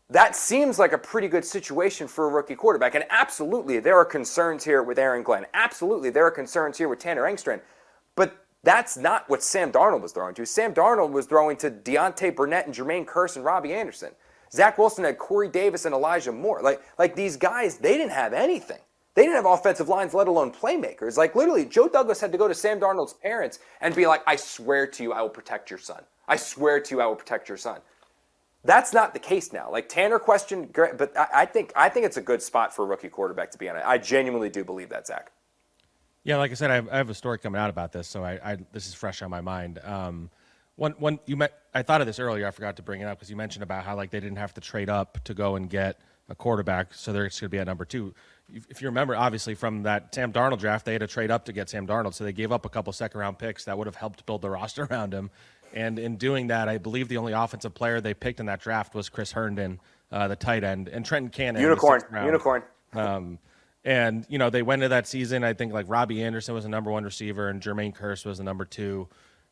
that seems like a pretty good situation for a rookie quarterback. And absolutely, there are concerns here with Aaron Glenn. Absolutely, there are concerns here with Tanner Engstrand. But that's not what Sam Darnold was throwing to. Sam Darnold was throwing to Deontay Burnett and Jermaine Kearse and Robbie Anderson. Zach Wilson had Corey Davis and Elijah Moore. Like these guys, they didn't have anything. They didn't have offensive lines, let alone playmakers. Like, literally, Joe Douglas had to go to Sam Darnold's parents and be like, I swear to you, I will protect your son. I swear to you, I will protect your son. That's not the case now. Like, Tanner questioned, but I think it's a good spot for a rookie quarterback to be on. I genuinely do believe that, Zach. Yeah, like I said, I have a story coming out about this, so this is fresh on my mind. I thought of this earlier. I forgot to bring it up because you mentioned about how like they didn't have to trade up to go and get a quarterback, so they're going to be at number 2. If you remember, obviously from that Sam Darnold draft, they had to trade up to get Sam Darnold, so they gave up a couple second-round picks that would have helped build the roster around him. And in doing that, I believe the only offensive player they picked in that draft was Chris Herndon, the tight end, and Trenton Cannon. Unicorn. And, they went into that season, I think, like Robbie Anderson was the number 1 receiver and Jermaine Kearse was the number 2.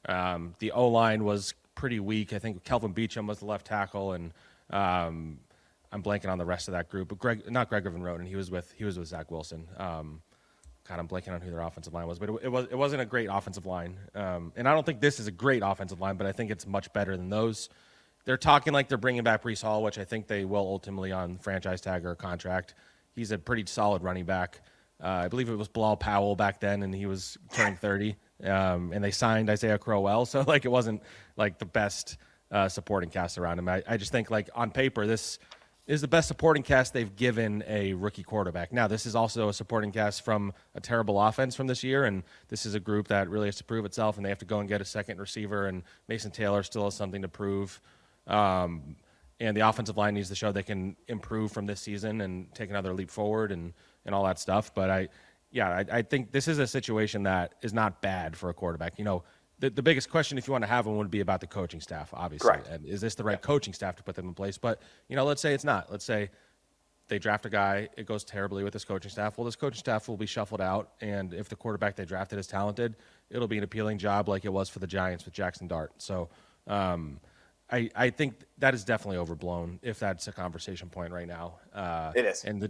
The O-line was pretty weak. I think Kelvin Beachum was the left tackle, and I'm blanking on the rest of that group. But not Greg Van Roten. He was with Zach Wilson. I'm blanking on who their offensive line was. But it wasn't a great offensive line. And I don't think this is a great offensive line, but I think it's much better than those. They're talking like they're bringing back Breece Hall, which I think they will ultimately on franchise tag or contract. He's a pretty solid running back. I believe it was Bilal Powell back then, and he was turning 30. And they signed Isaiah Crowell, so like it wasn't like the best supporting cast around him. I just think like on paper this is the best supporting cast they've given a rookie quarterback. Now this is also a supporting cast from a terrible offense from this year, and this is a group that really has to prove itself, and they have to go and get a second receiver. And Mason Taylor still has something to prove. and the offensive line needs to show they can improve from this season and take another leap forward and all that stuff. But I think this is a situation that is not bad for a quarterback. The biggest question, if you want to have one, would be about the coaching staff, obviously. Correct. And is this the right coaching staff to put them in place? But, let's say it's not. Let's say they draft a guy, it goes terribly with this coaching staff. Well, this coaching staff will be shuffled out, and if the quarterback they drafted is talented, it'll be an appealing job like it was for the Giants with Jackson Dart. So I think that is definitely overblown if that's a conversation point right now. It is. And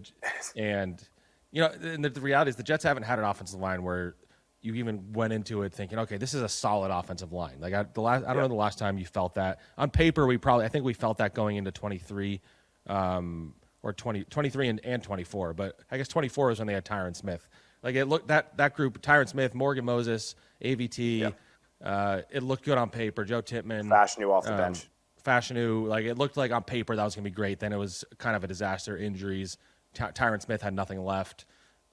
the reality is the Jets haven't had an offensive line where you even went into it thinking, okay, this is a solid offensive line. Like I don't know the last time you felt that. On paper, I think we felt that going into 23 or 23 and 24, but I guess 24 is when they had Tyron Smith. Like it looked that group, Tyron Smith, Morgan Moses, AVT, it looked good on paper. Joe Tippmann, Fashanu off the bench. Fashanu, like it looked like on paper that was going to be great. Then it was kind of a disaster. Injuries. Tyron Smith had nothing left.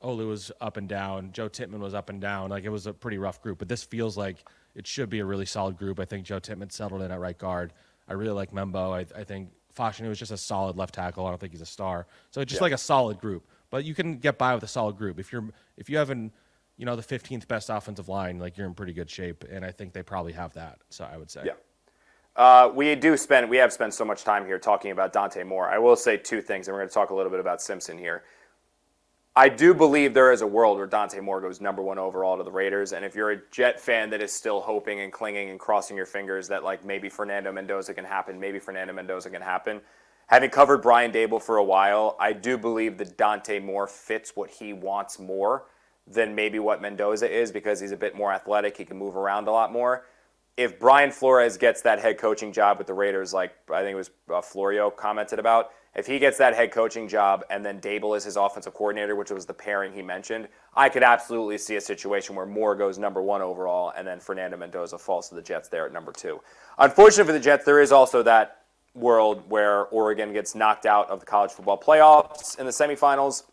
Olu was up and down. Joe Tippmann was up and down. Like it was a pretty rough group, but this feels like it should be a really solid group. I think Joe Tippmann settled in at right guard. I really like Membo. I think Fashanu is just a solid left tackle. I don't think he's a star. So it's just like a solid group. But you can get by with a solid group. If you have the 15th best offensive line, like you're in pretty good shape, and I think they probably have that. So I would say. Yeah. We have spent so much time here talking about Dante Moore. I will say two things, and we're going to talk a little bit about Simpson here. I do believe there is a world where Dante Moore goes number 1 overall to the Raiders, and if you're a Jet fan that is still hoping and clinging and crossing your fingers that like maybe Fernando Mendoza can happen, having covered Brian Dable for a while, I do believe that Dante Moore fits what he wants more than maybe what Mendoza is because he's a bit more athletic, he can move around a lot more. If Brian Flores gets that head coaching job with the Raiders, like I think it was Florio commented about, if he gets that head coaching job and then Dable is his offensive coordinator, which was the pairing he mentioned, I could absolutely see a situation where Moore goes number 1 overall and then Fernando Mendoza falls to the Jets there at number 2. Unfortunately for the Jets, there is also that world where Oregon gets knocked out of the college football playoffs in the semifinals.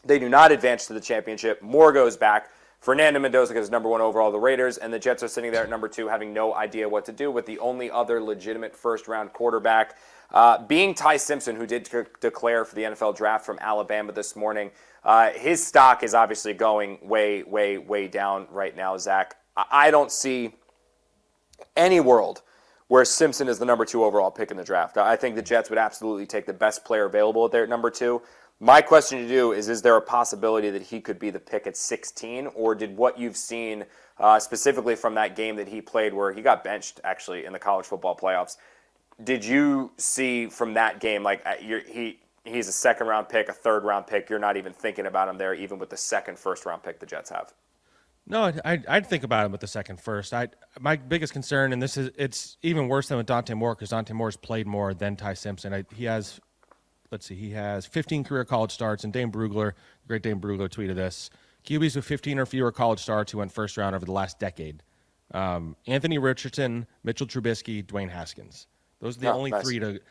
They do not advance to the championship. Moore goes back. Fernando Mendoza goes number 1 overall the Raiders, and the Jets are sitting there at number 2 having no idea what to do with the only other legitimate first-round quarterback being Ty Simpson, who did declare for the NFL draft from Alabama this morning. His stock is obviously going way, way, way down right now, Zach. I don't see any world where Simpson is the number 2 overall pick in the draft. I think the Jets would absolutely take the best player available there at number 2. My question to you is there a possibility that he could be the pick at 16, or did what you've seen specifically from that game that he played where he got benched actually in the college football playoffs, did you see from that game like he's a second-round pick, a third-round pick, you're not even thinking about him there even with the second first-round pick the Jets have? No, I'd think about him with the second first. My biggest concern, and it's even worse than with Dante Moore because Dante Moore's played more than Ty Simpson. He has 15 career college starts, and Dane Brugler, great Dane Brugler tweeted this. QBs with 15 or fewer college starts who went first round over the last decade. Anthony Richardson, Mitchell Trubisky, Dwayne Haskins. Those are the only three to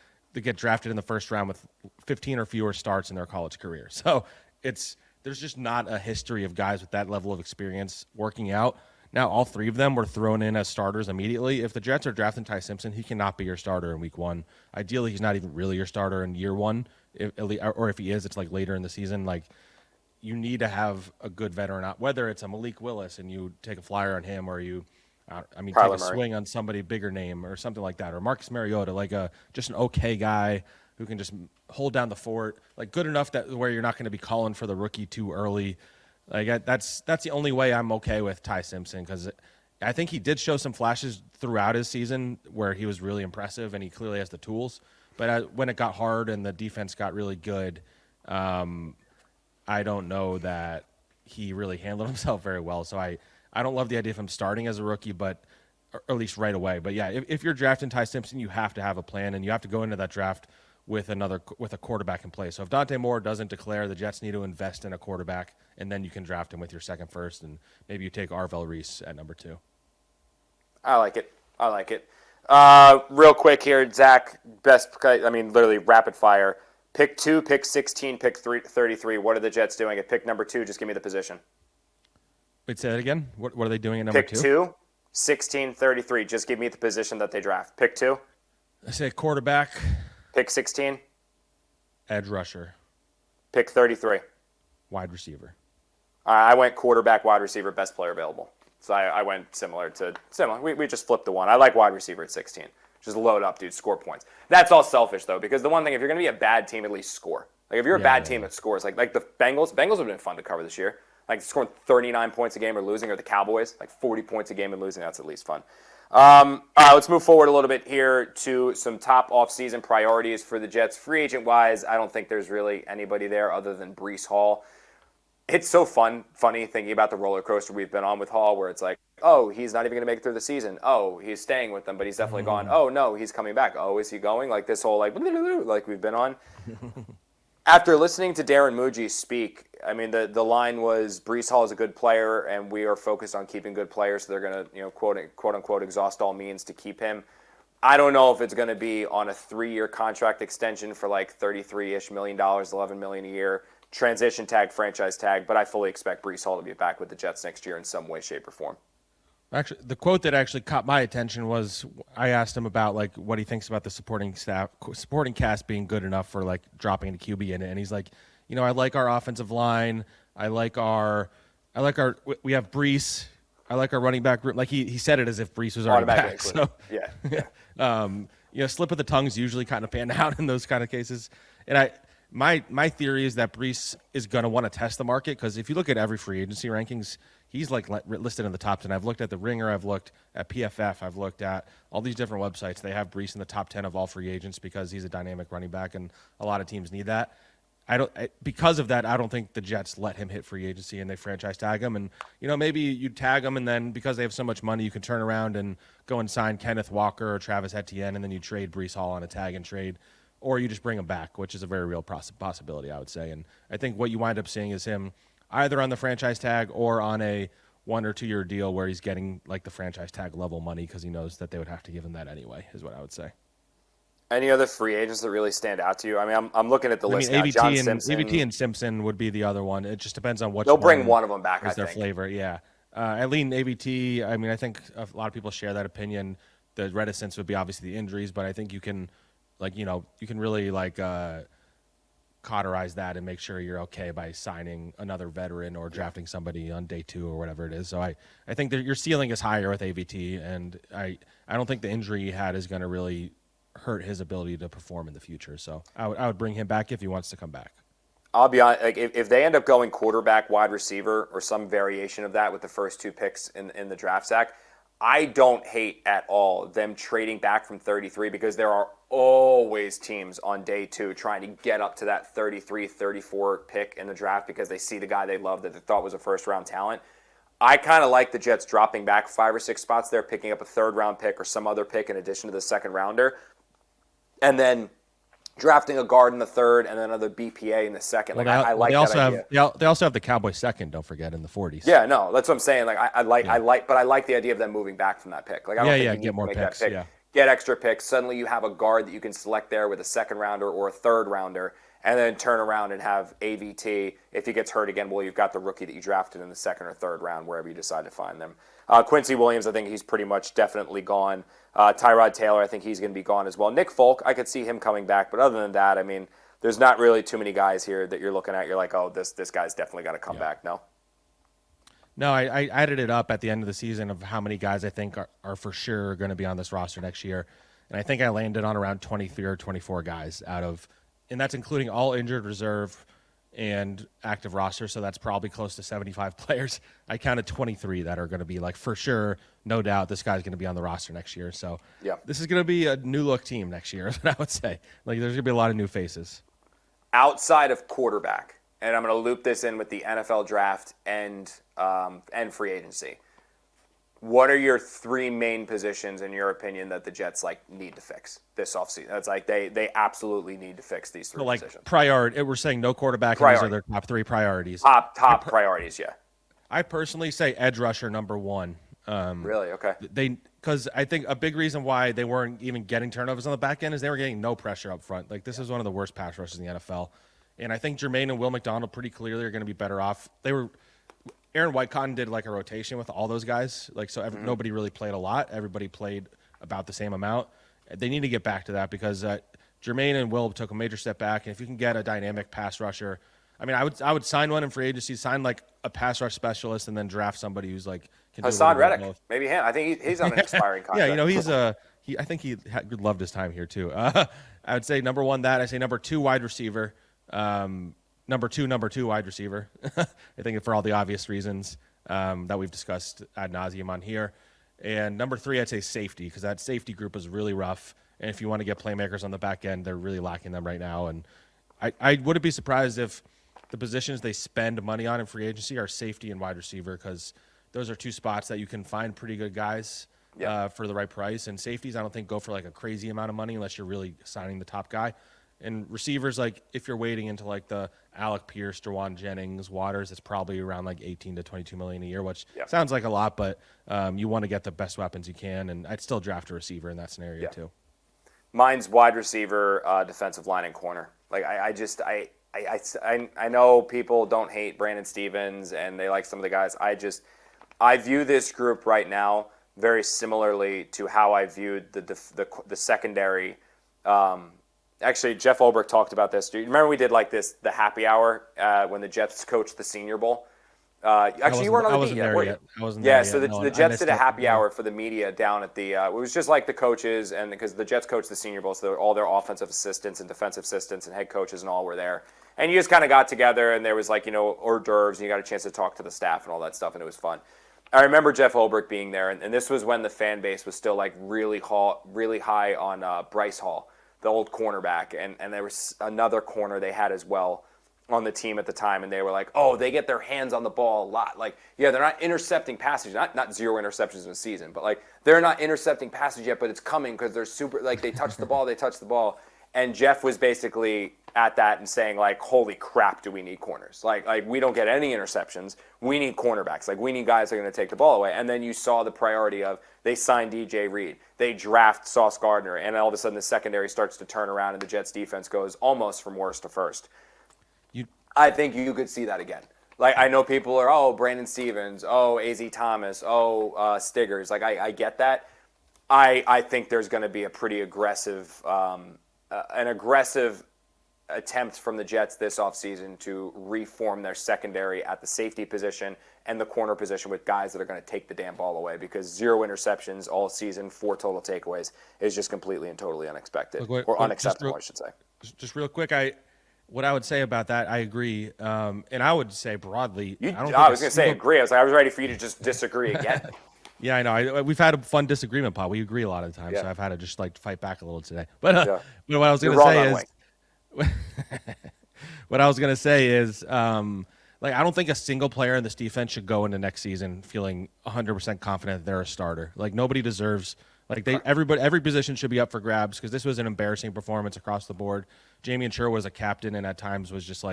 get drafted in the first round with 15 or fewer starts in their college career. So there's just not a history of guys with that level of experience working out. Now, all 3 of them were thrown in as starters immediately. If the Jets are drafting Ty Simpson, he cannot be your starter in week 1. Ideally, he's not even really your starter in year 1. Or if he is, it's like later in the season. Like, you need to have a good veteran, whether it's a Malik Willis and you take a flyer on him, or you, take a swing on somebody bigger name or something like that, or Marcus Mariota, like just an okay guy who can just hold down the fort, like good enough that where you're not going to be calling for the rookie too early. Like that's the only way I'm okay with Ty Simpson, because I think he did show some flashes throughout his season where he was really impressive and he clearly has the tools. But when it got hard and the defense got really good, I don't know that he really handled himself very well. So I don't love the idea of him starting as a rookie, but or at least right away. But yeah, if you're drafting Ty Simpson, you have to have a plan, and you have to go into that draft with a quarterback in place. So if Dante Moore doesn't declare, the Jets need to invest in a quarterback, and then you can draft him with your second first, and maybe you take Arvell Reese at number 2. I like it. Real quick here, Zach, literally rapid fire. Pick 2, pick 16, pick 33. What are the Jets doing at pick number 2? Just give me the position. Wait, say that again? What are they doing at number 2? Pick 2, 16, 33. Just give me the position that they draft. Pick 2. I say quarterback. Pick 16. Edge rusher. Pick 33. Wide receiver. I went quarterback, wide receiver, best player available. So I went similar. We just flipped the one. I like wide receiver at 16. Just load up, dude, score points. That's all selfish, though, because the one thing, if you're going to be a bad team, at least score. Like, if you're a bad team that scores, like the Bengals have been fun to cover this year. Like, scoring 39 points a game or losing, or the Cowboys, like 40 points a game and losing, that's at least fun. All right, let's move forward a little bit here to some top offseason priorities for the Jets. Free agent-wise, I don't think there's really anybody there other than Breece Hall. It's so funny thinking about the roller coaster we've been on with Hall, where it's like, oh, he's not even going to make it through the season. Oh, he's staying with them, but he's definitely gone. Oh, no, he's coming back. Oh, is he going? Like this whole like we've been on. After listening to Darren Muji speak, I mean, the line was Breece Hall is a good player, and we are focused on keeping good players, so they're going to, quote unquote, exhaust all means to keep him. I don't know if it's going to be on a 3-year contract extension for like $33-ish million, $11 million a year. Transition tag, franchise tag, but I fully expect Breece Hall to be back with the Jets next year in some way, shape, or form. Actually, the quote that actually caught my attention was I asked him about like what he thinks about the supporting cast being good enough for like dropping the QB in it, and he's like, I like our offensive line, we have Breece, I like our running back group. Like he said it as if Breece was already back. So yeah. Slip of the tongues usually kind of pan out in those kind of cases, and My theory is that Breece is going to want to test the market, because if you look at every free agency rankings, he's like listed in the top 10. I've looked at The Ringer, I've looked at PFF, I've looked at all these different websites. They have Breece in the top 10 of all free agents because he's a dynamic running back, and a lot of teams need that. Because of that, I don't think the Jets let him hit free agency and they franchise tag him. And maybe you tag him, and then because they have so much money, you can turn around and go and sign Kenneth Walker or Travis Etienne, and then you trade Breece Hall on a tag and trade. Or you just bring him back, which is a very real possibility, I would say. And I think what you wind up seeing is him either on the franchise tag or on a 1 or 2 year deal where he's getting like the franchise tag level money, because he knows that they would have to give him that anyway, is what I would say. Any other free agents that really stand out to you? I mean, I'm looking at the list now. AVT and Simpson would be the other one. It just depends on what they'll bring one of them back. I think their flavor, yeah. I lean AVT. I mean, I think a lot of people share that opinion. The reticence would be obviously the injuries, but I think you can. You can really cauterize that and make sure you're okay by signing another veteran or drafting somebody on day 2 or whatever it is. So I think that your ceiling is higher with AVT, and I don't think the injury he had is going to really hurt his ability to perform in the future. So I would bring him back if he wants to come back. I'll be honest, like if they end up going quarterback, wide receiver, or some variation of that with the first 2 picks in the draft, Zack, I don't hate at all them trading back from 33, because there are always teams on day 2 trying to get up to that 33, 34 pick in the draft because they see the guy they love that they thought was a first-round talent. I kind of like the Jets dropping back 5 or 6 spots there, picking up a third-round pick or some other pick in addition to the second-rounder, and then drafting a guard in the third and then another BPA in the second. Well, I like that idea. They also have the Cowboys second, don't forget, in the 40s. Yeah, no, that's what I'm saying. Like I like the idea of them moving back from that pick. Like I don't think you need get more to make picks. that pick. Get extra picks. Suddenly you have a guard that you can select there with a second rounder or a third rounder, and then turn around and have AVT. If he gets hurt again, well, you've got the rookie that you drafted in the second or third round, wherever you decide to find them. Quincy Williams, I think he's pretty much definitely gone. Tyrod Taylor, I think he's going to be gone as well. Nick Folk, I could see him coming back, but other than that, I mean, there's not really too many guys here that you're looking at. You're like, oh, this guy's definitely going to come back. No, I added it up at the end of the season of how many guys I think are for sure going to be on this roster next year. And I think I landed on around 23 or 24 guys and that's including all injured reserve and active roster. So that's probably close to 75 players. I counted 23 that are going to be like, for sure, no doubt, this guy's going to be on the roster next year. So this is going to be a new look team next year, is what I would say. Like, there's going to be a lot of new faces. Outside of quarterback, and I'm going to loop this in with the NFL draft and free agency. What are your 3 main positions, in your opinion, that the Jets need to fix this offseason? That's they absolutely need to fix these 3 positions. Priority. We're saying no quarterback. And these are their top 3 priorities. Top priorities, yeah. I personally say edge rusher number 1. Really? Okay. Because I think a big reason why they weren't even getting turnovers on the back end is they were getting no pressure up front. Like, this is one of the worst pass rushes in the NFL. And I think Jermaine and Will McDonald pretty clearly are going to be better off. Aaron Whitecotton did a rotation with all those guys. Nobody really played a lot. Everybody played about the same amount. They need to get back to that because Jermaine Jermaine and Will took a major step back, and if you can get a dynamic pass rusher, I mean, I would sign one in free agency, sign like a pass rush specialist, and then draft somebody who's like can do a little Hassan bit of Reddick, both. maybe him. I think he's on an expiring Yeah, contract. he's I think he loved his time here too. I would say number one that I say number two wide receiver, number two wide receiver. I think for all the obvious reasons that we've discussed ad nauseum on here, and number three I'd say safety because that safety group is really rough, and if you want to get playmakers on the back end, they're really lacking them right now, and I wouldn't be surprised if the positions they spend money on in free agency are safety and wide receiver because those are two spots that you can find pretty good guys for the right price. And safeties, I don't think go for like a crazy amount of money unless you're really signing the top guy. And receivers, like if you're waiting into like the Alec Pierce, Derwan Jennings, Waters, it's probably around like 18 to 22 million a year, which sounds like a lot, but you want to get the best weapons you can. And I'd still draft a receiver in that scenario too. Mine's wide receiver, defensive line, and corner. Like I know people don't hate Brandon Stevens and they like some of the guys. I view this group right now very similarly to how I viewed the secondary. Actually, Jeff Ulbrich talked about this. Do you remember we did like the happy hour when the Jets coached the Senior Bowl? Actually, you weren't on the beat yet, were you? I wasn't there so yet. the Jets did a happy hour for the media down at the. It was just like the coaches, and because the Jets coached the Senior Bowl, so all their offensive assistants and defensive assistants and head coaches and all were there. And you just kind of got together, and there was like hors d'oeuvres, and you got a chance to talk to the staff and all that stuff, and it was fun. I remember Jeff Ulbrich being there, and this was when the fan base was still like really high on Bryce Hall, the old cornerback, and there was another corner they had as well on the team at the time, and they were like, oh, they get their hands on the ball a lot. Like, yeah, they're not intercepting passes, not zero interceptions in a season, but like they're not intercepting passes yet, but it's coming because they're super, like they touch the ball. And Jeff was basically at that and saying like, holy crap, do we need corners? Like we don't get any interceptions. We need cornerbacks. Like we need guys that are going to take the ball away. And then you saw the priority of they signed DJ Reed, they draft Sauce Gardner, and all of a sudden the secondary starts to turn around and the Jets defense goes almost from worst to first. I think you could see that again. Like, I know people are, Brandon Stevens, AZ Thomas, Stiggers. Like, I get that. I think there's going to be a pretty aggressive, attempt from the Jets this offseason to reform their secondary at the safety position and the corner position with guys that are going to take the damn ball away because 0 interceptions all season, 4 total takeaways is just completely and totally unexpected. Or unacceptable, I should say. Just real quick, what I would say about that, I agree, and I would say broadly. I was going to say agree. I was ready for you to just disagree again. Yeah, I know. We've had a fun disagreement, Paul. We agree a lot of the time, so I've had to just like fight back a little today. But what I was going to say is, what I was going to say is, like I don't think a single player in this defense should go into next season feeling 100% confident that they're a starter. Like nobody deserves. Like every position should be up for grabs because this was an embarrassing performance across the board. Jamie Insure was a captain and at times was just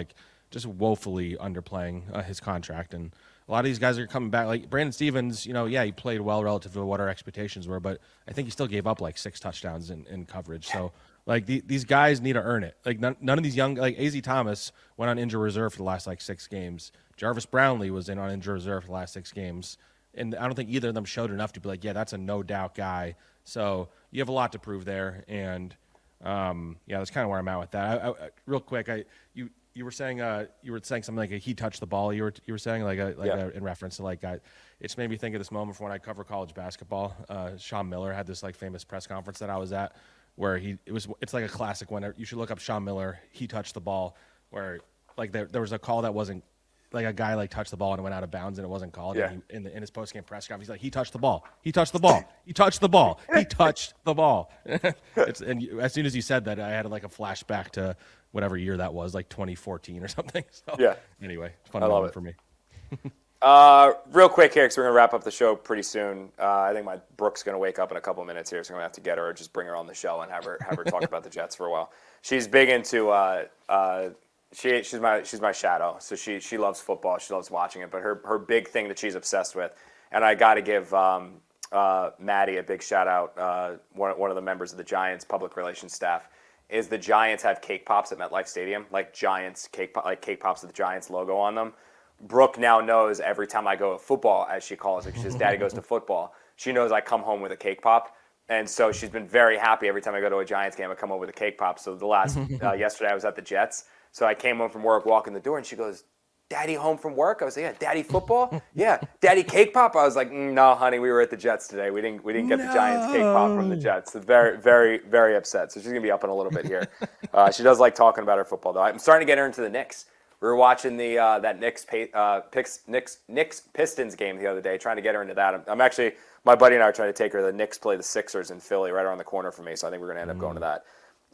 woefully underplaying his contract. And a lot of these guys are coming back. Like Brandon Stevens, he played well relative to what our expectations were, but I think he still gave up like 6 touchdowns in coverage. So like these guys need to earn it. Like none of these young, like AZ Thomas went on injured reserve for the last like 6 games. Jarvis Brownlee was in on injured reserve for the last 6 games. And I don't think either of them showed enough to be like, yeah, that's a no-doubt guy. So you have a lot to prove there. And, that's kind of where I'm at with that. Real quick, you were saying something like he touched the ball. You were saying in reference to it's made me think of this moment from when I cover college basketball. Sean Miller had this like famous press conference that I was at where it's like a classic one. You should look up Sean Miller. He touched the ball where like there was a call that wasn't. Like a guy like touched the ball and it went out of bounds and it wasn't called. Yeah. And in his post-game press conference, he's like, he touched the ball. He touched the ball. He touched the ball. He touched the ball. As soon as he said that, I had like a flashback to whatever year that was, like 2014 or something. So, anyway, fun moment for me. Real quick here, because we're going to wrap up the show pretty soon. I think my Brooke's going to wake up in a couple of minutes here, so I'm going to have to get her or just bring her on the show and have her talk about the Jets for a while. She's big into She's my shadow, so she loves football. She loves watching it. But her big thing that she's obsessed with, and I got to give Maddie a big shout out. One of the members of the Giants public relations staff is the Giants have cake pops at MetLife Stadium, like Giants cake pops with the Giants logo on them. Brooke now knows every time I go to football, as she calls it, she says, "Daddy goes to football." She knows I come home with a cake pop. And so she's been very happy every time I go to a Giants game. I come home with a cake pop. So the last yesterday I was at the Jets. So I came home from work, walking the door, and she goes, "Daddy home from work?" I was like, "Yeah." "Daddy football?" "Yeah." "Daddy cake pop?" I was like, "No, honey, we were at the Jets today. We didn't get the Giants cake pop from the Jets." So very, very, very upset. So she's gonna be up in a little bit here. She does like talking about her football though. I'm starting to get her into the Knicks. We were watching the that Knicks Pistons game the other day, trying to get her into that. I'm actually, my buddy and I are trying to take her. The Knicks play the Sixers in Philly, right around the corner from me. So I think we're gonna end up going to that.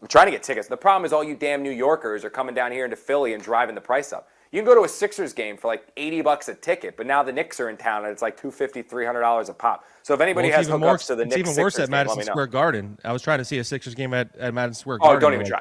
I'm trying to get tickets. The problem is all you damn New Yorkers are coming down here into Philly and driving the price up. You can go to a Sixers game for like $80 a ticket, but now the Knicks are in town and it's like $250, $300 a pop. So if anybody has hookups to the Knicks, it's even worse Sixers at Madison game, let me know. Square Garden. I was trying to see a Sixers game at Madison Square Oh, Garden. don't even try.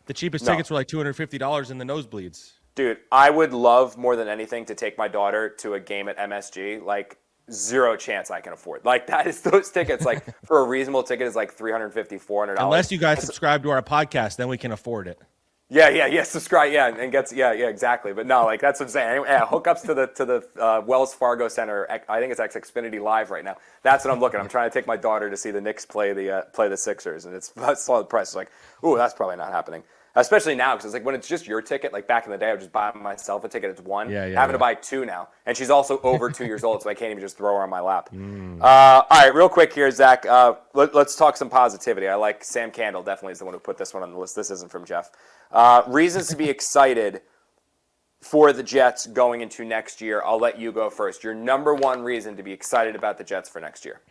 The cheapest No. tickets were like $250 in the nosebleeds. Dude, I would love more than anything to take my daughter to a game at MSG. Like, zero chance I can afford. Like, that is those tickets. Like, for a reasonable ticket is like $350, $400. Unless you guys subscribe to our podcast, then we can afford it. Yeah. Subscribe, and gets exactly. But no, like that's what I'm saying. Anyway, hookups to the Wells Fargo Center. I think it's Xfinity Live right now. That's what I'm looking. I'm trying to take my daughter to see the Knicks play the Sixers, and I saw the price. It's like, ooh, that's probably not happening. Especially now, because it's like when it's just your ticket. Like back in the day, I would just buy myself a ticket. It's one. Having to buy two now, and she's also over 2 years old, so I can't even just throw her on my lap. All right, real quick here, Zach. Let's talk some positivity. I like Sam Candle. Definitely is the one who put this one on the list. This isn't from Jeff. Reasons to be excited for the Jets going into next year. I'll let you go first. Your number one reason to be excited about the Jets for next year.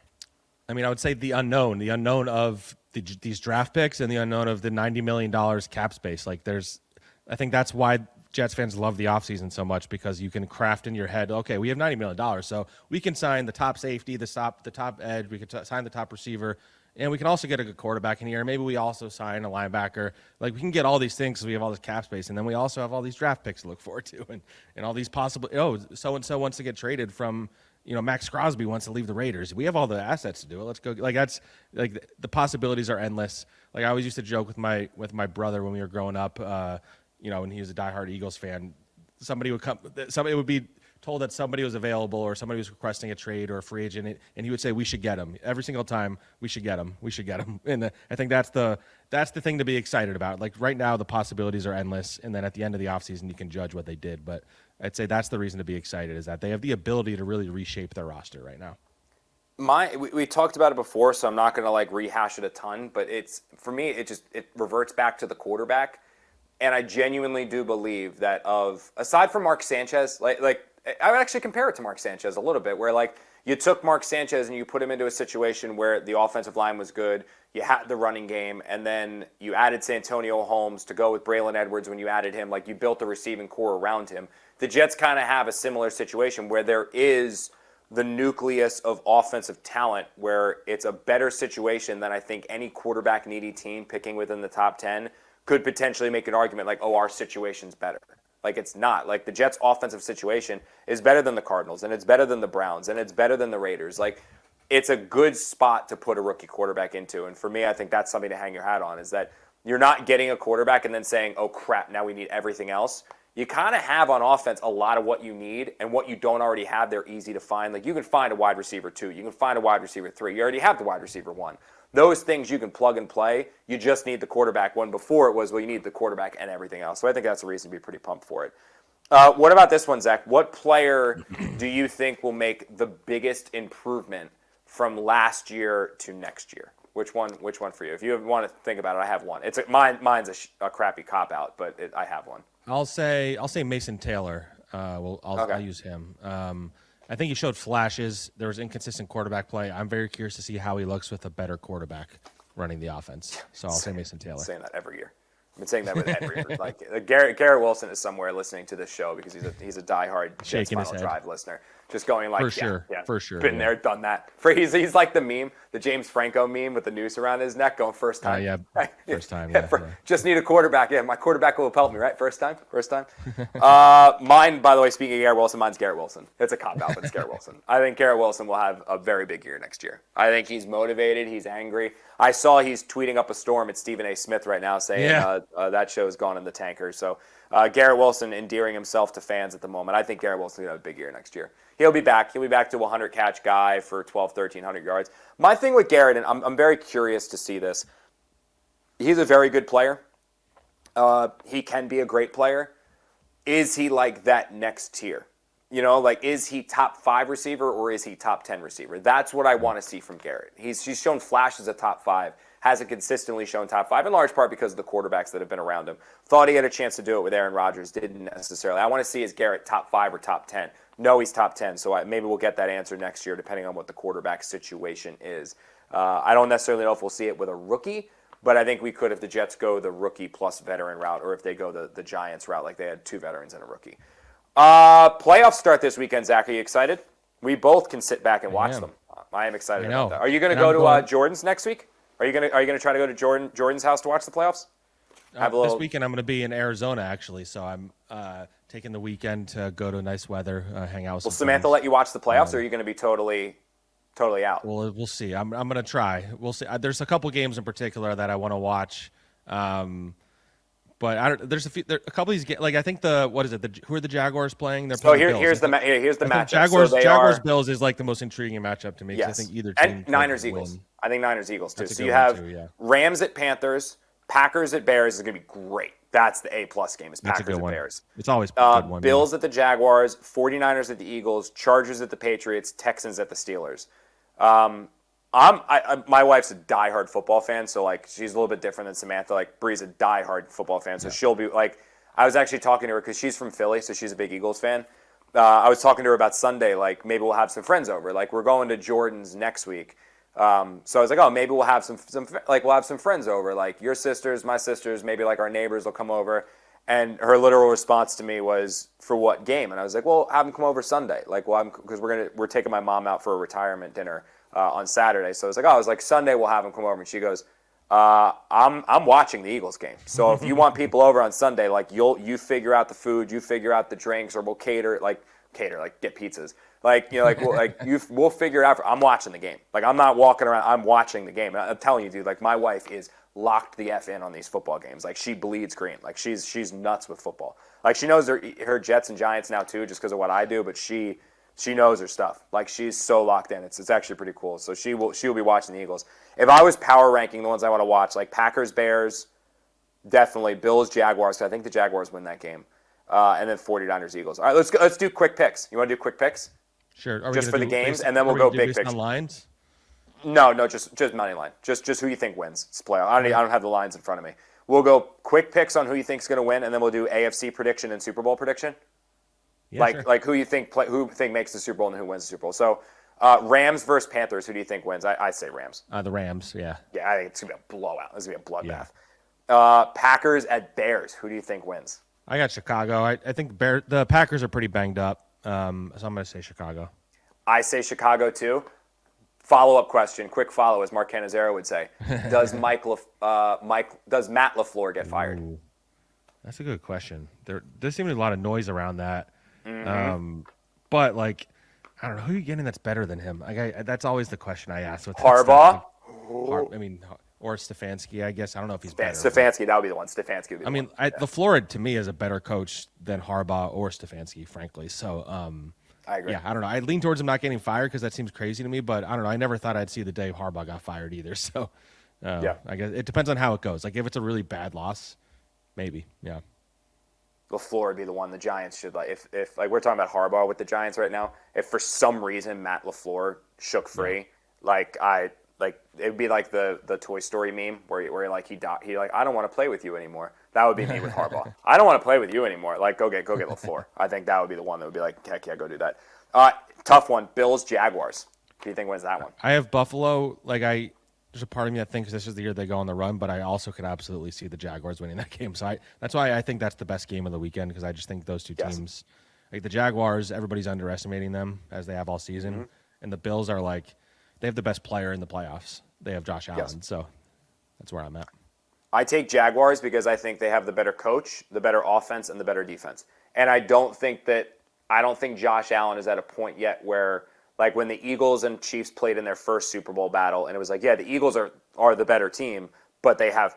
I mean, I would say the unknown of these draft picks and the unknown of the $90 million cap space. Like I think that's why Jets fans love the offseason so much, because you can craft in your head, okay, we have $90 million, so we can sign the top safety, the top edge, we can sign the top receiver, and we can also get a good quarterback in here. Maybe we also sign a linebacker. Like, we can get all these things because we have all this cap space, and then we also have all these draft picks to look forward to, and all these possible, so-and-so wants to get traded from, Max Crosby wants to leave the Raiders. We have all the assets to do it. Let's go. Like, that's like the possibilities are endless. Like, I always used to joke with my brother when we were growing up, and he was a diehard Eagles fan. Somebody would be told that somebody was available or somebody was requesting a trade or a free agent, and he would say, "We should get him." Every single time, "We should get him. We should get him." And I think that's the thing to be excited about. Like, right now, the possibilities are endless, and then at the end of the offseason, you can judge what they did. But I'd say that's the reason to be excited, is that they have the ability to really reshape their roster right now. We talked about it before, so I'm not going to like rehash it a ton, but for me, it reverts back to the quarterback. And I genuinely do believe that aside from Mark Sanchez, like I would actually compare it to Mark Sanchez a little bit, where like you took Mark Sanchez and you put him into a situation where the offensive line was good, you had the running game, and then you added Santonio Holmes to go with Braylon Edwards when you added him. Like, you built the receiving core around him. The Jets kind of have a similar situation where there is the nucleus of offensive talent where it's a better situation than I think any quarterback needy team picking within the top 10 could potentially make an argument like, oh, our situation's better. Like, it's not. Like, the Jets' offensive situation is better than the Cardinals, and it's better than the Browns, and it's better than the Raiders. Like, it's a good spot to put a rookie quarterback into. And for me, I think that's something to hang your hat on, is that you're not getting a quarterback and then saying, oh, crap, now we need everything else. You kind of have on offense a lot of what you need, and what you don't already have, they're easy to find. Like, you can find a wide receiver 2. You can find a wide receiver 3. You already have the wide receiver 1. Those things you can plug and play. You just need the quarterback. When before it was, well, you need the quarterback and everything else. So I think that's a reason to be pretty pumped for it. What about this one, Zach? What player do you think will make the biggest improvement from last year to next year? Which one for you? If you want to think about it, I have one. Mine's a crappy cop-out, but I have one. I'll say Mason Taylor. I'll use him. I think he showed flashes. There was inconsistent quarterback play. I'm very curious to see how he looks with a better quarterback running the offense. So I'll say Mason Taylor. I'm saying that every year. I've been saying that with every year. Like Garrett Wilson is somewhere listening to this show because he's a diehard Jets Final Drive listener. Just going like, for sure. Been there, done that. He's like the meme, the James Franco meme with the noose around his neck, going first time. First time. Just need a quarterback. Yeah, my quarterback will help me, right? First time. Mine, by the way, speaking of Garrett Wilson, mine's Garrett Wilson. It's a cop-out, but it's Garrett Wilson. I think Garrett Wilson will have a very big year next year. I think he's motivated. He's angry. I saw he's tweeting up a storm at Stephen A. Smith right now saying That show's gone in the tanker. So Garrett Wilson endearing himself to fans at the moment. I think Garrett Wilson's going to have a big year next year. He'll be back. He'll be back to a 100-catch guy for 1,300 yards. My thing with Garrett, and I'm very curious to see this, he's a very good player. He can be a great player. Is he like that next tier? You know, like, is he top 5 receiver or is he top 10 receiver? That's what I want to see from Garrett. He's shown flashes of top 5, hasn't consistently shown top 5, in large part because of the quarterbacks that have been around him. Thought he had a chance to do it with Aaron Rodgers, didn't necessarily. I want to see is Garrett top 5 or top 10. No, he's top 10, so maybe we'll get that answer next year depending on what the quarterback situation is. I don't necessarily know if we'll see it with a rookie, but I think we could if the Jets go the rookie plus veteran route or if they go the Giants route, like they had 2 veterans and a rookie. Playoffs start this weekend, Zach. Are you excited? We both can sit back and watch them. I am excited about that. Are you going to go to Jordan's next week? Are you going to try to go to Jordan's house to watch the playoffs? This weekend I'm going to be in Arizona, actually, so I'm taking the weekend to go to nice weather, hang out with some Samantha friends. let you watch the playoffs, or are you going to be totally out? Well, we'll see. I'm going to try. We'll see. There's a couple games in particular that I want to watch. But there's a couple of these games. Like I think who are the Jaguars playing? They're playing here's the matchup. Jaguars Bills is like the most intriguing matchup to me. Yes. I think either team and Niners Eagles. Win. I think Niners Eagles too. That's So you have Rams at Panthers, Packers at Bears is going to be great. That's the A+ game. Is Packers at Bears. It's always a good one. Bills at the Jaguars, 49ers at the Eagles, Chargers at the Patriots, Texans at the Steelers. My wife's a diehard football fan, so like she's a little bit different than Samantha. Like Bree's a diehard football fan, so she'll be like. I was actually talking to her because she's from Philly, so she's a big Eagles fan. I was talking to her about Sunday, like maybe we'll have some friends over. Like we're going to Jordan's next week, so I was like, oh, maybe we'll have some friends over, like your sisters, my sisters, maybe like our neighbors will come over. And her literal response to me was, "For what game?" And I was like, "Well, have them come over Sunday. Like, because we're taking my mom out for a retirement dinner." On Saturday, so I was like Sunday we'll have him come over, and she goes, I'm watching the Eagles game. So if you want people over on Sunday, like you figure out the food, you figure out the drinks, or we'll cater, like get pizzas, we'll figure it out. I'm watching the game. Like I'm not walking around. I'm watching the game. And I'm telling you, dude, like my wife is locked the F in on these football games. Like she bleeds green. Like she's nuts with football. Like she knows her Jets and Giants now too, just because of what I do, but she knows her stuff. Like she's so locked in. It's actually pretty cool. So she'll be watching the Eagles. If I was power ranking the ones I want to watch, like Packers, Bears, definitely Bills, Jaguars. 'Cause I think the Jaguars win that game, and then 49ers, Eagles. All right, let's do quick picks. You want to do quick picks? Sure. Just for the games, and then we'll go big picks. On lines? No, just money line. Just who you think wins. It's playoff. I don't have the lines in front of me. We'll go quick picks on who you think's going to win, and then we'll do AFC prediction and Super Bowl prediction. Yeah, like who you think makes the Super Bowl and who wins the Super Bowl. So Rams versus Panthers. Who do you think wins? I say Rams. The Rams. Yeah. Yeah, I think it's gonna be a blowout. This is gonna be a bloodbath. Packers at Bears. Who do you think wins? I got Chicago. I think the Packers are pretty banged up. So I'm gonna say Chicago. I say Chicago too. Follow-up question, quick follow, as Mark Cannizzaro would say. Does Matt LaFleur get fired? Ooh, that's a good question. There seems to be a lot of noise around that. Mm-hmm. But like, I don't know who you getting that's better than him. That's always the question I ask. With Harbaugh. Or Stefanski. I guess I don't know if he's better. Stefanski, that would be the one. Stefanski would be. LaFleur to me is a better coach than Harbaugh or Stefanski, frankly. So I agree. Yeah, I don't know. I lean towards him not getting fired because that seems crazy to me. But I don't know. I never thought I'd see the day Harbaugh got fired either. So I guess it depends on how it goes. Like if it's a really bad loss, maybe. Yeah. LaFleur would be the one the Giants should if like we're talking about Harbaugh with the Giants right now. If for some reason Matt LaFleur shook free, it would be like the Toy Story meme where he I don't want to play with you anymore. That would be me with Harbaugh. I don't want to play with you anymore. Like go get LaFleur. I think that would be the one that would be like, heck yeah, go do that. Tough one. Bills Jaguars. Who do you think wins that one? I have Buffalo. There's a part of me that thinks this is the year they go on the run, but I also could absolutely see the Jaguars winning that game. So that's why I think that's the best game of the weekend because I just think those two teams, like the Jaguars, everybody's underestimating them as they have all season, mm-hmm. and the Bills are they have the best player in the playoffs. They have Josh Allen, so that's where I'm at. I take Jaguars because I think they have the better coach, the better offense, and the better defense. And I don't think Josh Allen is at a point yet where. Like when the Eagles and Chiefs played in their first Super Bowl battle, and it was like, yeah, the Eagles are the better team, but they have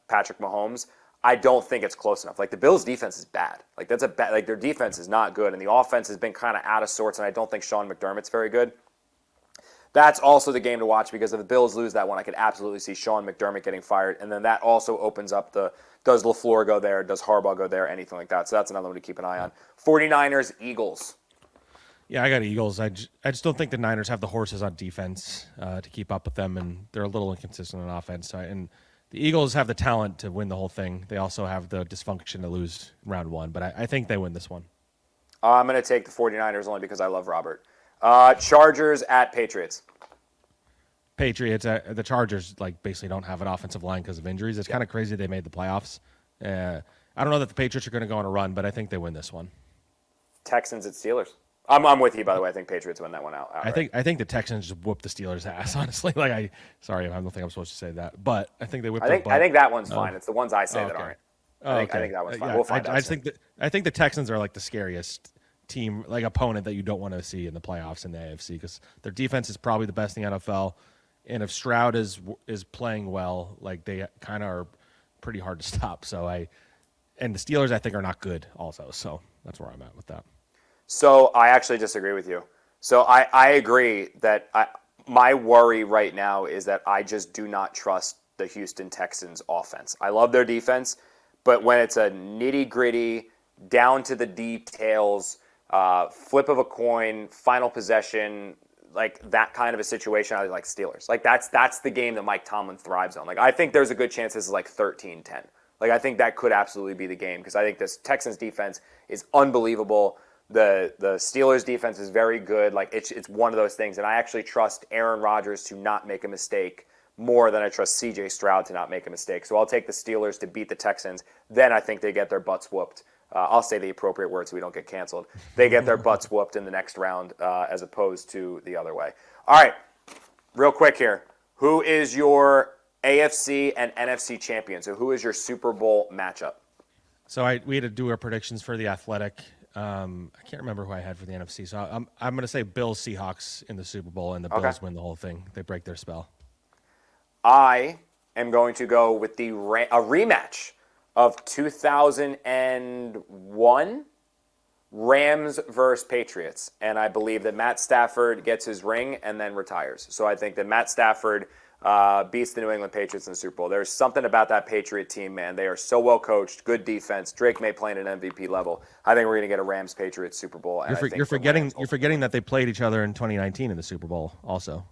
Patrick Mahomes. I don't think it's close enough. Like the Bills' defense is bad. Like that's a bad. Like their defense is not good, and the offense has been kind of out of sorts. And I don't think Sean McDermott's very good. That's also the game to watch because if the Bills lose that one, I could absolutely see Sean McDermott getting fired, and then that also opens up the does LaFleur go there, does Harbaugh go there, anything like that. So that's another one to keep an eye on. 49ers, Eagles. Yeah, I got Eagles. I just don't think the Niners have the horses on defense to keep up with them, and they're a little inconsistent on offense. And the Eagles have the talent to win the whole thing. They also have the dysfunction to lose round one, but I think they win this one. I'm going to take the 49ers only because I love Robert. Chargers at Patriots. Patriots, the Chargers basically don't have an offensive line because of injuries. It's kind of crazy they made the playoffs. I don't know that the Patriots are going to go on a run, but I think they win this one. Texans at Steelers. I'm with you, by the way. I think Patriots win that one out. Outright. I think the Texans just whoop the Steelers' ass. Honestly, sorry, I don't think I'm supposed to say that, but I think they whip. I think that one's fine. It's the ones I say that aren't. I think that one's fine. Yeah, we'll find out. I think the Texans are the scariest team, opponent that you don't want to see in the playoffs in the AFC because their defense is probably the best in the NFL, and if Stroud is playing well, they kind of are pretty hard to stop. And the Steelers I think are not good also. So that's where I'm at with that. So I actually disagree with you. So I agree that my worry right now is that I just do not trust the Houston Texans offense. I love their defense, but when it's a nitty-gritty, down to the details, flip of a coin, final possession, that kind of a situation, I like Steelers. That's the game that Mike Tomlin thrives on. I think there's a good chance this is 13-10. I think that could absolutely be the game because I think this Texans defense is unbelievable. The Steelers defense is very good. It's one of those things, and I actually trust Aaron Rodgers to not make a mistake more than I trust C.J. Stroud to not make a mistake. So I'll take the Steelers to beat the Texans. Then I think they get their butts whooped. I'll say the appropriate word so we don't get canceled. They get their butts whooped in the next round as opposed to the other way. All right, real quick here. Who is your AFC and NFC champion? So who is your Super Bowl matchup? So we had to do our predictions for the Athletic. I can't remember who I had for the NFC. So I'm going to say Bills Seahawks in the Super Bowl, and the Bills win the whole thing. They break their spell. I am going to go with a rematch of 2001 Rams versus Patriots, and I believe that Matt Stafford gets his ring and then retires. So I think that Matt Stafford beats the New England Patriots in the Super Bowl. There's something about that Patriot team, man. They are so well coached, good defense. Drake May playing at an MVP level. I think we're going to get a Rams-Patriots Super Bowl. And you're forgetting that they played each other in 2019 in the Super Bowl also.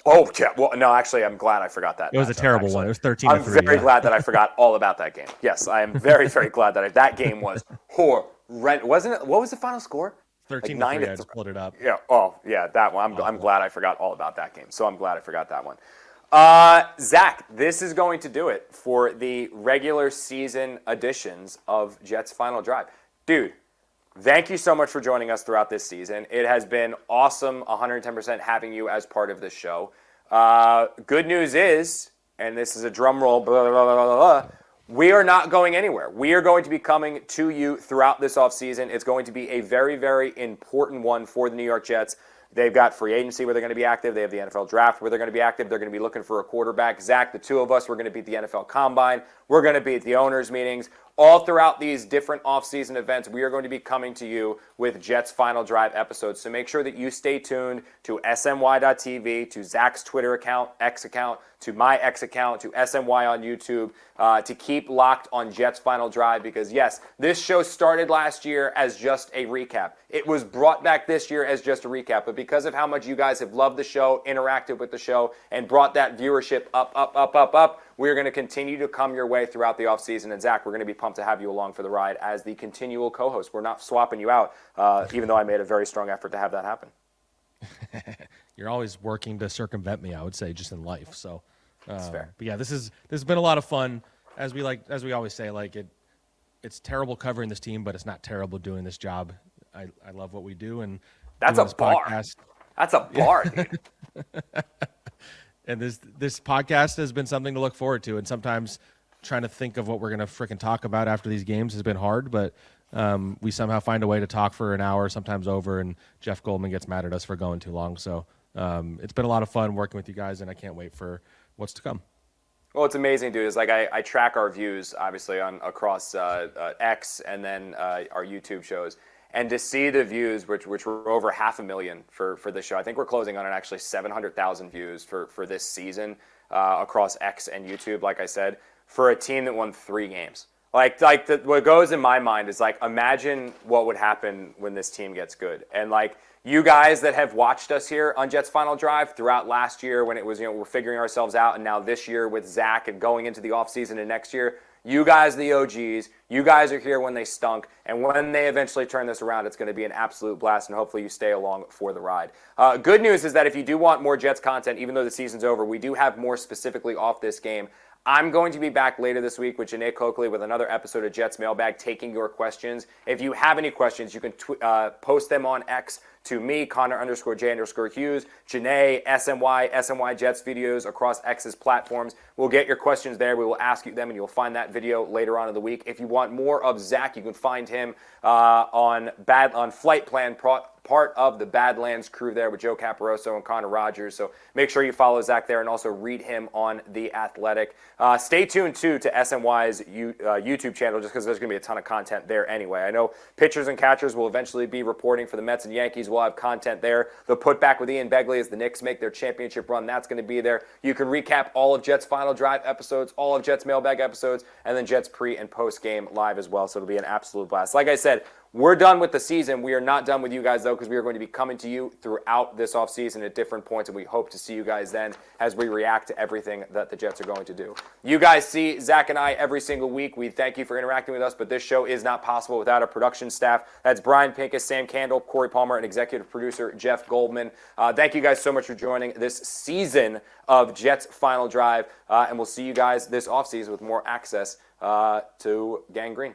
Oh, yeah. Well, no, actually, I'm glad I forgot that. It was a terrible one. It was 13-3. I'm very glad that I forgot all about that game. Yes, I am very, very glad that game was horrendous. Wasn't it? What was the final score? 13-3. I just pulled it up. Yeah. Oh, yeah. That one. I'm glad I forgot all about that game. So I'm glad I forgot that one. Zack, this is going to do it for the regular season editions of Jets Final Drive. Dude, thank you so much for joining us throughout this season. It has been awesome, 110% having you as part of this show. Good news is, and this is a drum roll, blah, blah, blah, blah, blah, we are not going anywhere. We are going to be coming to you throughout this offseason. It's going to be a very, very important one for the New York Jets. They've got free agency where they're going to be active. They have the NFL draft where they're going to be active. They're going to be looking for a quarterback. Zach, the two of us, we're going to be at the NFL Combine. We're going to be at the owners' meetings. All throughout these different off-season events, we are going to be coming to you with Jets Final Drive episodes. So make sure that you stay tuned to SMY.TV, to Zach's Twitter account, X account, to my X account, to SMY on YouTube, to keep locked on Jets Final Drive because, yes, this show started last year as just a recap. It was brought back this year as just a recap, but because of how much you guys have loved the show, interacted with the show, and brought that viewership up, we're going to continue to come your way throughout the offseason. And, Zach, we're going to be pumped to have you along for the ride as the continual co-host. We're not swapping you out, even though I made a very strong effort to have that happen. You're always working to circumvent me, I would say, just in life. So, that's fair. But yeah, this has been a lot of fun. As we always say, it's terrible covering this team, but it's not terrible doing this job. I love what we do, and that's a bar. Podcast. That's a bar, dude. And this podcast has been something to look forward to, and sometimes trying to think of what we're going to frickin' talk about after these games has been hard, but we somehow find a way to talk for an hour, sometimes over, and Jeff Goldman gets mad at us for going too long. So it's been a lot of fun working with you guys, and I can't wait for what's to come. Well, it's amazing, dude. Is like I track our views, obviously, on across X and then our YouTube shows, and to see the views, which were over 500,000 for this show. I think we're closing on an actually 700,000 views for this season across X and YouTube. Like I said, for a team that won 3 games. What goes in my mind is like, imagine what would happen when this team gets good. And like, you guys that have watched us here on Jets Final Drive throughout last year when it was, we're figuring ourselves out, and now this year with Zack and going into the offseason and next year, you guys, the OGs, you guys are here when they stunk, and when they eventually turn this around, it's going to be an absolute blast, and hopefully you stay along for the ride. Good news is that if you do want more Jets content, even though the season's over, we do have more specifically off this game. I'm going to be back later this week with Janae Coakley with another episode of Jets Mailbag, taking your questions. If you have any questions, you can post them on X to me, Connor_J_Hughes, Janae, SMY Jets videos across X's platforms. We'll get your questions there. We will ask you them, and you'll find that video later on in the week. If you want more of Zack, you can find him on Flight Plan, part of the Badlands crew there with Joe Caporoso and Connor Rogers. So make sure you follow Zack there and also read him on The Athletic. Stay tuned, too, to SMY's YouTube channel just because there's going to be a ton of content there anyway. I know pitchers and catchers will eventually be reporting for the Mets and Yankees. We'll have content there. The putback with Ian Begley as the Knicks make their championship run. That's going to be there. You can recap all of Jets Final Drive episodes, all of Jets Mailbag episodes, and then Jets pre- and post-game live as well. So it'll be an absolute blast. Like I said, we're done with the season. We are not done with you guys, though, because we are going to be coming to you throughout this offseason at different points, and we hope to see you guys then as we react to everything that the Jets are going to do. You guys see Zack and I every single week. We thank you for interacting with us, but this show is not possible without our production staff. That's Brian Pincus, Sam Candle, Corey Palmer, and executive producer Jeff Goldman. Thank you guys so much for joining this season of Jets Final Drive, and we'll see you guys this offseason with more access to Gang Green.